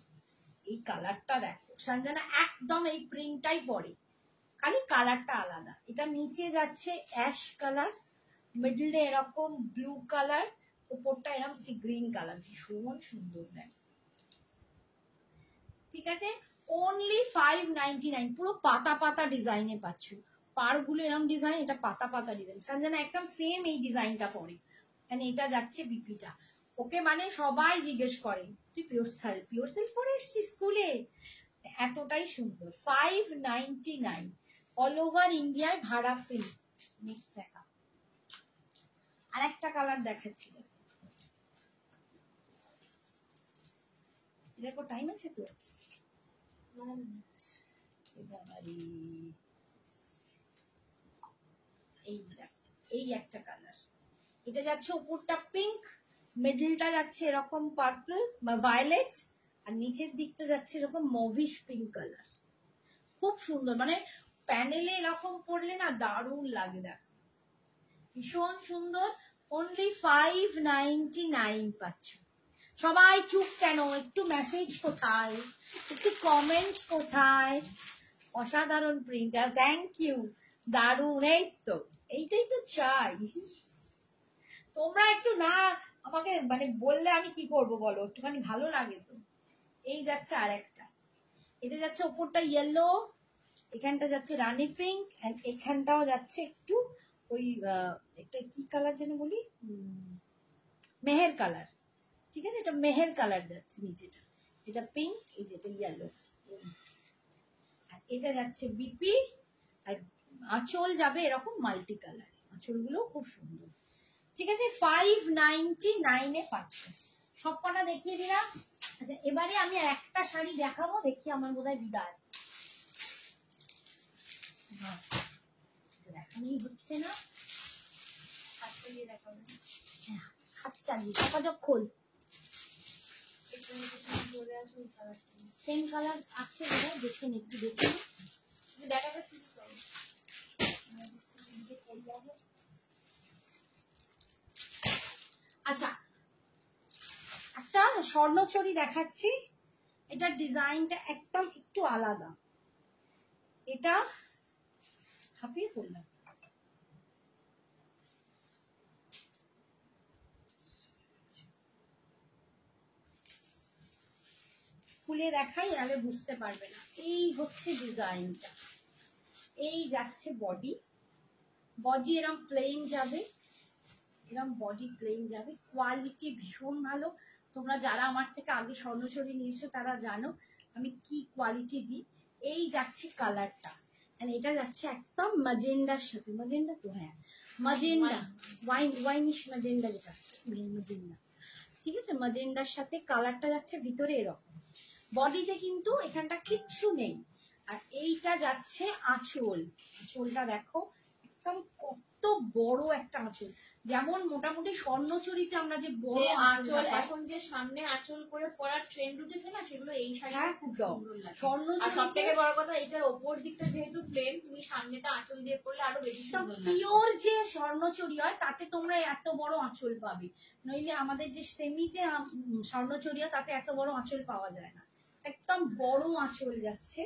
S1: এই কালারটা দেখো, সঞ্জনা একদম এই প্রিন্টটাই পরে, খালি কালারটা আলাদা। এটা নিচে যাচ্ছে অ্যাশ কালার, মিডলে এরকম ব্লু কালার, উপরটা এরকম সি গ্রিন কালার, ভীষণ সুন্দর দেখ। ঠিক আছে, অনলি 599, পুরো পাতা পাতা ডিজাইনে পাচ্ছ। পাড়গুলো এরকম ডিজাইন, এটা পাতা পাতা ডিজাইন। সঞ্জনা একদম সেম এই ডিজাইনটা পরে, মানে এটা যাচ্ছে বিপিটা। ওকে মানে সবাই জিজ্ঞেস করে তুই পিওর সিল্ক পরে এসছিস স্কুলে, এতটাই সুন্দর। 599, অল ওভার ইন্ডিয়ায় ভাড়া ফ্রি। নেক্সট দেখা, আর একটা কালার দেখাচ্ছি, এরকম টাইম আছে তো? এই দেখ, এই একটা কালার, এটা যাচ্ছে উপরটা পিঙ্ক, মিডলটা যাচ্ছে এরকম পার্পল বা ভায়োলেট, আর নিচের দিকটা যাচ্ছে এরকম মভিশ পিঙ্ক কালার। খুব সুন্দর, মানে প্যানেলে এরকম পড়লে না দারুণ লাগে, দেখ ভীষণ সুন্দর। অনলি 599 পাচ্ছ। সবাই চুপ কেন? একটু মেসেজ কোথায়, একটু কমেন্টস কোথায়? অসাধারণ প্রিন্ট, থ্যাংক ইউ, দারুণ। এই তো, এইটাই তো চাই। তোমরা একটু না আমাকে মানে বললে আমি কি করব বলো, একটুখানি ভালো লাগে তো। এই যাচ্ছে আর একটা, এটা যাচ্ছে ওপরটা ইয়েলো, এখানটা যাচ্ছে রানি পিঙ্ক, এন্ড এখানটাও যাচ্ছে একটু ওই একটা কি কালার যেন বলি, মেহের কালার। ঠিক আছে, এটা মেহের কালার যাচ্ছে নিচেটা, এটা পিঙ্ক, এই যেটা ইয়েলো, আর এটা যাচ্ছে বিপি, আর আঁচল যাবে এরকম মাল্টি কালার, আঁচলগুলো খুব সুন্দর। ঠিক আছে, 599 পাচ্ছ। সব কটা দেখিয়ে দিলাম। আচ্ছা, এবারে আমি আর একটা শাড়ি দেখাবো, দেখি আমার বোধহয় বিদায় দেখানোই হচ্ছে না। হাত চালিয়ে যোগাযোগ খোল, সেম কালার আছে বোধহয়, দেখে নি, একটু দেখে
S2: দেখাতে শুরু করো।
S1: আচ্ছা, একটা স্বর্ণচরী দেখাচ্ছি, এটা ডিজাইনটা একদম একটু আলাদা। এটা হাঁপিয়ে পড়লাম, খুলে দেখাই, আরে বুঝতে পারবে না। এই হচ্ছে ডিজাইনটা, এই যাচ্ছে বডি, বডি এরম প্লেন যাবে, এরম বডি প্লেন যাবে, কোয়ালিটি ভীষণ ভালো। তোমরা যারা আমার থেকে আগে স্বর্ণচরী নিয়েছো তারা জানো আমি কি কোয়ালিটি দিই। এই যাচ্ছে কালারটা, এটা যাচ্ছে একদম মাজেন্ডার সাথে, মাজেন্ডা তো, হ্যাঁ মাজেন্ডা, ওয়াইনিশ মাজেন্ডা, যেটা মাজেন্ডা। ঠিক আছে, মাজেন্ডার সাথে কালারটা যাচ্ছে ভিতরে এরকম। বডিতে কিন্তু এখানটা কিচ্ছু নেই। আর এইটা যাচ্ছে আঁচল, আঁচলটা দেখো একদম কত বড় একটা আঁচল। যেমন মোটামুটি স্বর্ণচরীতে আমরা যে বড় আঁচল,
S2: এখন যে সামনে আঁচল করে পরার ট্রেন্ড উঠেছে না, সেগুলো এই শাড়িটা খুব সুন্দর লাগে। আর সব থেকে বড় কথা, এটার ওপর দিকটা যেহেতু প্লেন, তুমি সামনেটা আঁচল দিয়ে পরলে আরো বেশি সুন্দর লাগে।
S1: পিওর যে স্বর্ণচরী হয় তাতে তোমরা এত বড় আঁচল পাবে, নইলে আমাদের যে সেমিতে স্বর্ণচরী হয় তাতে এত বড় আঁচল পাওয়া যায় না। একদম বড় আঁচল যাচ্ছে।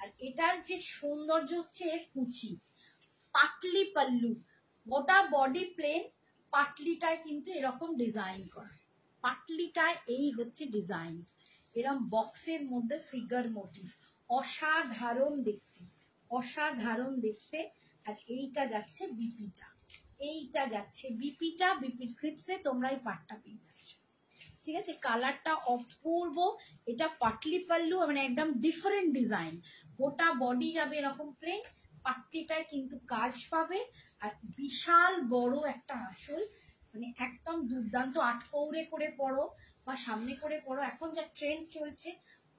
S1: আর এটার যে সৌন্দর্য হচ্ছে কুচি, পাটলি পাল্লু, গোটা বডি প্লেন, পাটলিটায় কিন্তু এরকম ডিজাইন করা, পাটলিটায় এই হচ্ছে ডিজাইন, এরকম বক্সের মধ্যে ফিগার মোটিভ, অসাধারণ দেখতে, অসাধারণ দেখতে। আর এইটা যাচ্ছে বিপিটা, এইটা যাচ্ছে বিপিটা, বিপির স্লিপসে তোমরা এই পাটটা পেয়ে যাচ্ছ। ঠিক আছে, কালারটা অপূর্ব। এটা পাটলি পাল্লু, মানে একদম ডিফারেন্ট ডিজাইন, গোটা বডি যাবে এরকম প্লেন, পাটলিটায় কিন্তু কাজ পাবে, আর বিশাল বড় একটা আঁচল, মানে একদম দুর্দান্ত। আটকৌড়ে করে পরো বা সামনে করে পরো, এখন যা ট্রেন্ড চলছে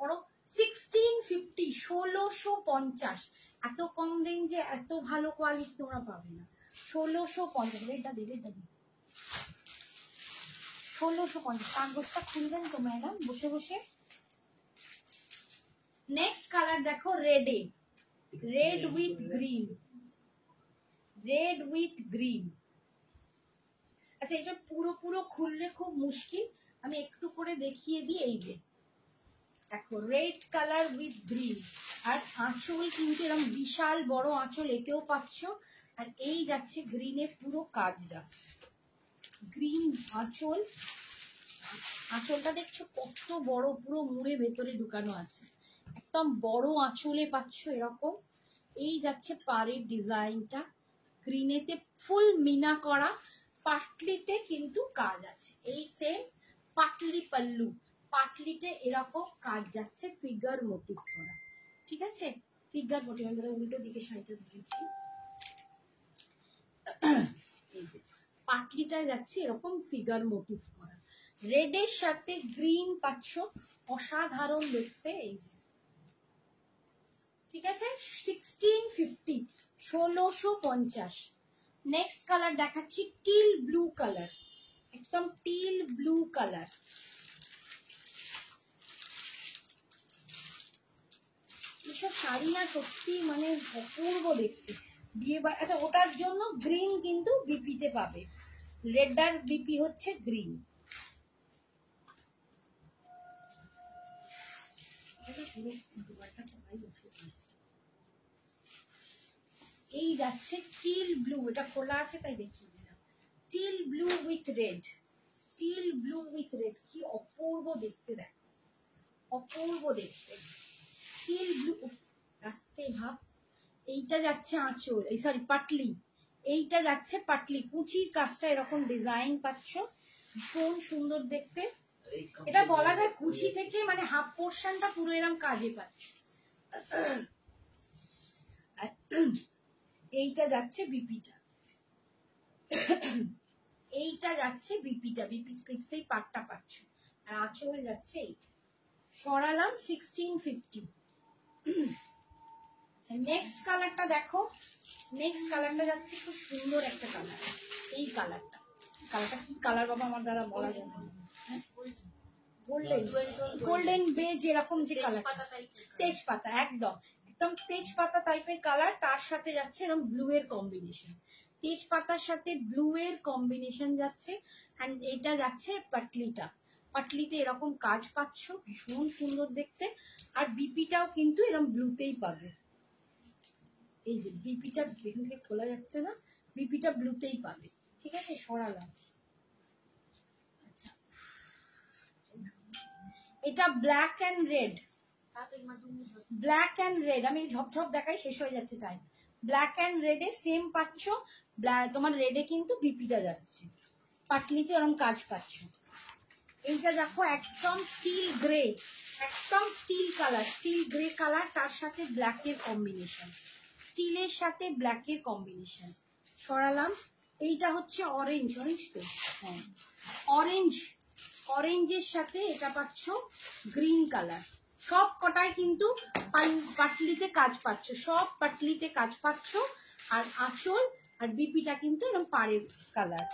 S1: পরো। 1650, 1650, এত কম রেঞ্জে এত ভালো কোয়ালিটি তোমরা পাবে না। 1650, এটা দেবে, এটা দেবে 1650। কাগজটা খুলবেন তো ম্যাডাম বসে বসে। নেক্সট কালার দেখো, রেডে, red with green, red with green. আচ্ছা, এটা পুরো পুরো খুললে খুব মুশকিল, আমি একটু করে দেখিয়ে দিই। এই যে দেখো রেড কালার উইথ গ্রিন, আর আঁচল কিন্তু এরকম বিশাল বড় আঁচল, এতেও পাচ্ছ। আর এই যাচ্ছে গ্রিনে পুরো কাজটা, গ্রিন আঁচল। আঁচলটা দেখছো কত বড়, পুরো মুড়ে ভেতরে ঢুকানো আছে, একদম বড় আঁচলে পাচ্ছ এরকম। এই যাচ্ছে পাড়ের ডিজাইনটা, গ্রিনেতে ফুল মিনা করা, পাটলিতে কিন্তু কাজ আছে। এই সেম পাটলি পাল্লু, পাটলিতে এরকম কাজ যাচ্ছে, ফিগার মোটিভ করা। ঠিক আছে, ফিগার মোটিভ। আমরা উল্টো দিকে শাড়িটা দিয়েছি, এই যে পাটলিটা যাচ্ছে এরকম ফিগার মোটিভ করা, রেডের সাথে গ্রিন পাচ্ছ, অসাধারণ দেখতে। এই যে ঠিক আছে, 1650, 1650। নেক্সট কালার দেখাচ্ছি টিল ব্লু কালার, একদম টিল ব্লু কালার। এসব শাড়ি না সত্যি মানে অপূর্ব দেখতে, বিয়ে বাড়ি। আচ্ছা, ওটার জন্য গ্রিন কিন্তু বিপিতে পাবে, রেড আর বিপি হচ্ছে গ্রিন। এই যাচ্ছে টিল ব্লু, এটা খোলা আছে তাই দেখিয়ে দিলাম। Teal blue with red, teal blue with red, কি অপূর্ব দেখতে, দেখ অপূর্ব দেখতে। টিল ব্লু, আস্তে ভাব। এইটা যাচ্ছে আঁচল, এই সরি পাটলি, এইটা যাচ্ছে পাটলি, কুচির কাজটা এরকম ডিজাইন পাচ্ছ, ভীষণ সুন্দর দেখতে। এটা বলা যায় কুচি থেকে মানে হাফ পোর্শনটা পুরো এরকম কাজে পাচ্ছ। এইটা যাচ্ছে বিপিটা, এইটা যাচ্ছে বিপিটা, বিপি স্লিপস এই পাটটা পাচ্ছ, আর আঁচল যাচ্ছে এইটা। সরালাম 1650। নেক্সট কালারটা দেখো, নেক্সট কালারটা যাচ্ছে খুব সুন্দর একটা কালার, এই কালারটা। কালারটা কি কালার বাবা আমার দ্বারা বলা যায় না, গোল্ডেন, গোল্ডেন বেজ এরকম যে কালার, তেজপাতা, একদম একদম তেজপাতা টাইপের কালার, তার সাথে যাচ্ছে এরকম ব্লু এর কম্বিনেশন, তেজপাতার সাথে ব্লু এর কম্বিনেশন যাচ্ছে। অ্যান্ড এটা যাচ্ছে পাটলিটা, পাটলিতে এরকম কাজ পাচ্ছ, ভীষণ সুন্দর দেখতে। আর বিপিটাও কিন্তু এরকম ব্লুতেই পাবে, এই যে বিপিটা এখান থেকে খোলা যাচ্ছে না, বিপিটা ব্লুতেই পাবে। ঠিক আছে, সরালাম। আচ্ছা, এটা black and red, black and red, আমি ঝপঝপ দেখাই, শেষ হয়ে যাচ্ছে টাইম। ব্ল্যাক অ্যান্ড রেডে সেম পাচ্ছ, তোমার রেডে কিন্তু বিপিটা যাচ্ছে, পাটলিতে ওরকম কাজ পাচ্ছ। এইটা দেখো একদম স্টিল গ্রে, একদম steel colour, still grey colour, তার সাথে ব্ল্যাকের কম্বিনেশন, স্টিলের সাথে ব্ল্যাকের কম্বিনেশন। সরালাম। এইটা হচ্ছে অরেঞ্জ, অরেঞ্জ তো, হ্যাঁ অরেঞ্জ, অরেঞ্জের সাথে এটা পাচ্ছ গ্রিন কালার। সব কটায় কিন্তু পাটলিতে কাজ পাচ্ছ, সব পাটলিতে কাজ পাচ্ছ। আর আঁচল আর বিপিটা কিন্তু এরকম পাড়ের কালার।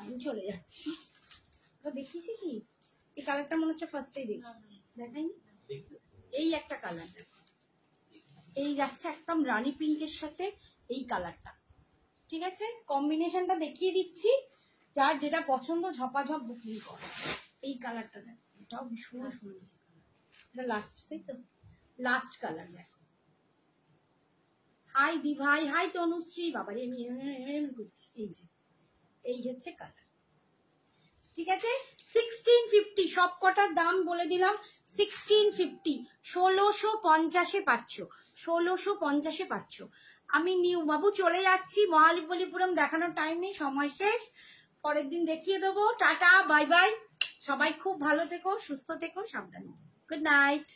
S1: আমি চলে যাচ্ছি, দেখিয়েছি কি এই কালারটা, মনে হচ্ছে ফার্স্টেই দেখি, দেখাইনি। এই একটা কালার দেখো, এই যাচ্ছে একদম রানী পিঙ্কের সাথে এই কালারটা। ঠিক আছে, কম্বিনেশনটা দেখিয়ে দিচ্ছি, যার যেটা পছন্দ ঝপাঝপ বুকিং করো। এই কালারটা দেখো, এটাও ভীষণ সুন্দর, এটা লাস্ট, তাই তো লাস্ট কালার দেখো। হাই দি ভাই, হাই তনুশ্রী, বাবারে আমি এমন করছি। এই যে এই হচ্ছে কালার। ঠিক আছে, 1650, সব কটার দাম বলে দিলাম, 1650, 1650 পাচ্ছ, 1650 পাচ্ছ। আমি নিউ বাবু চলে যাচ্ছি, মহাবলীপুরম দেখানোর টাইম নেই, সময় শেষ, পরের দিন দেখিয়ে দেবো। টাটা, বাই বাই, সবাই খুব ভালো থেকো, সুস্থ থেকো, সাবধানে। Good night.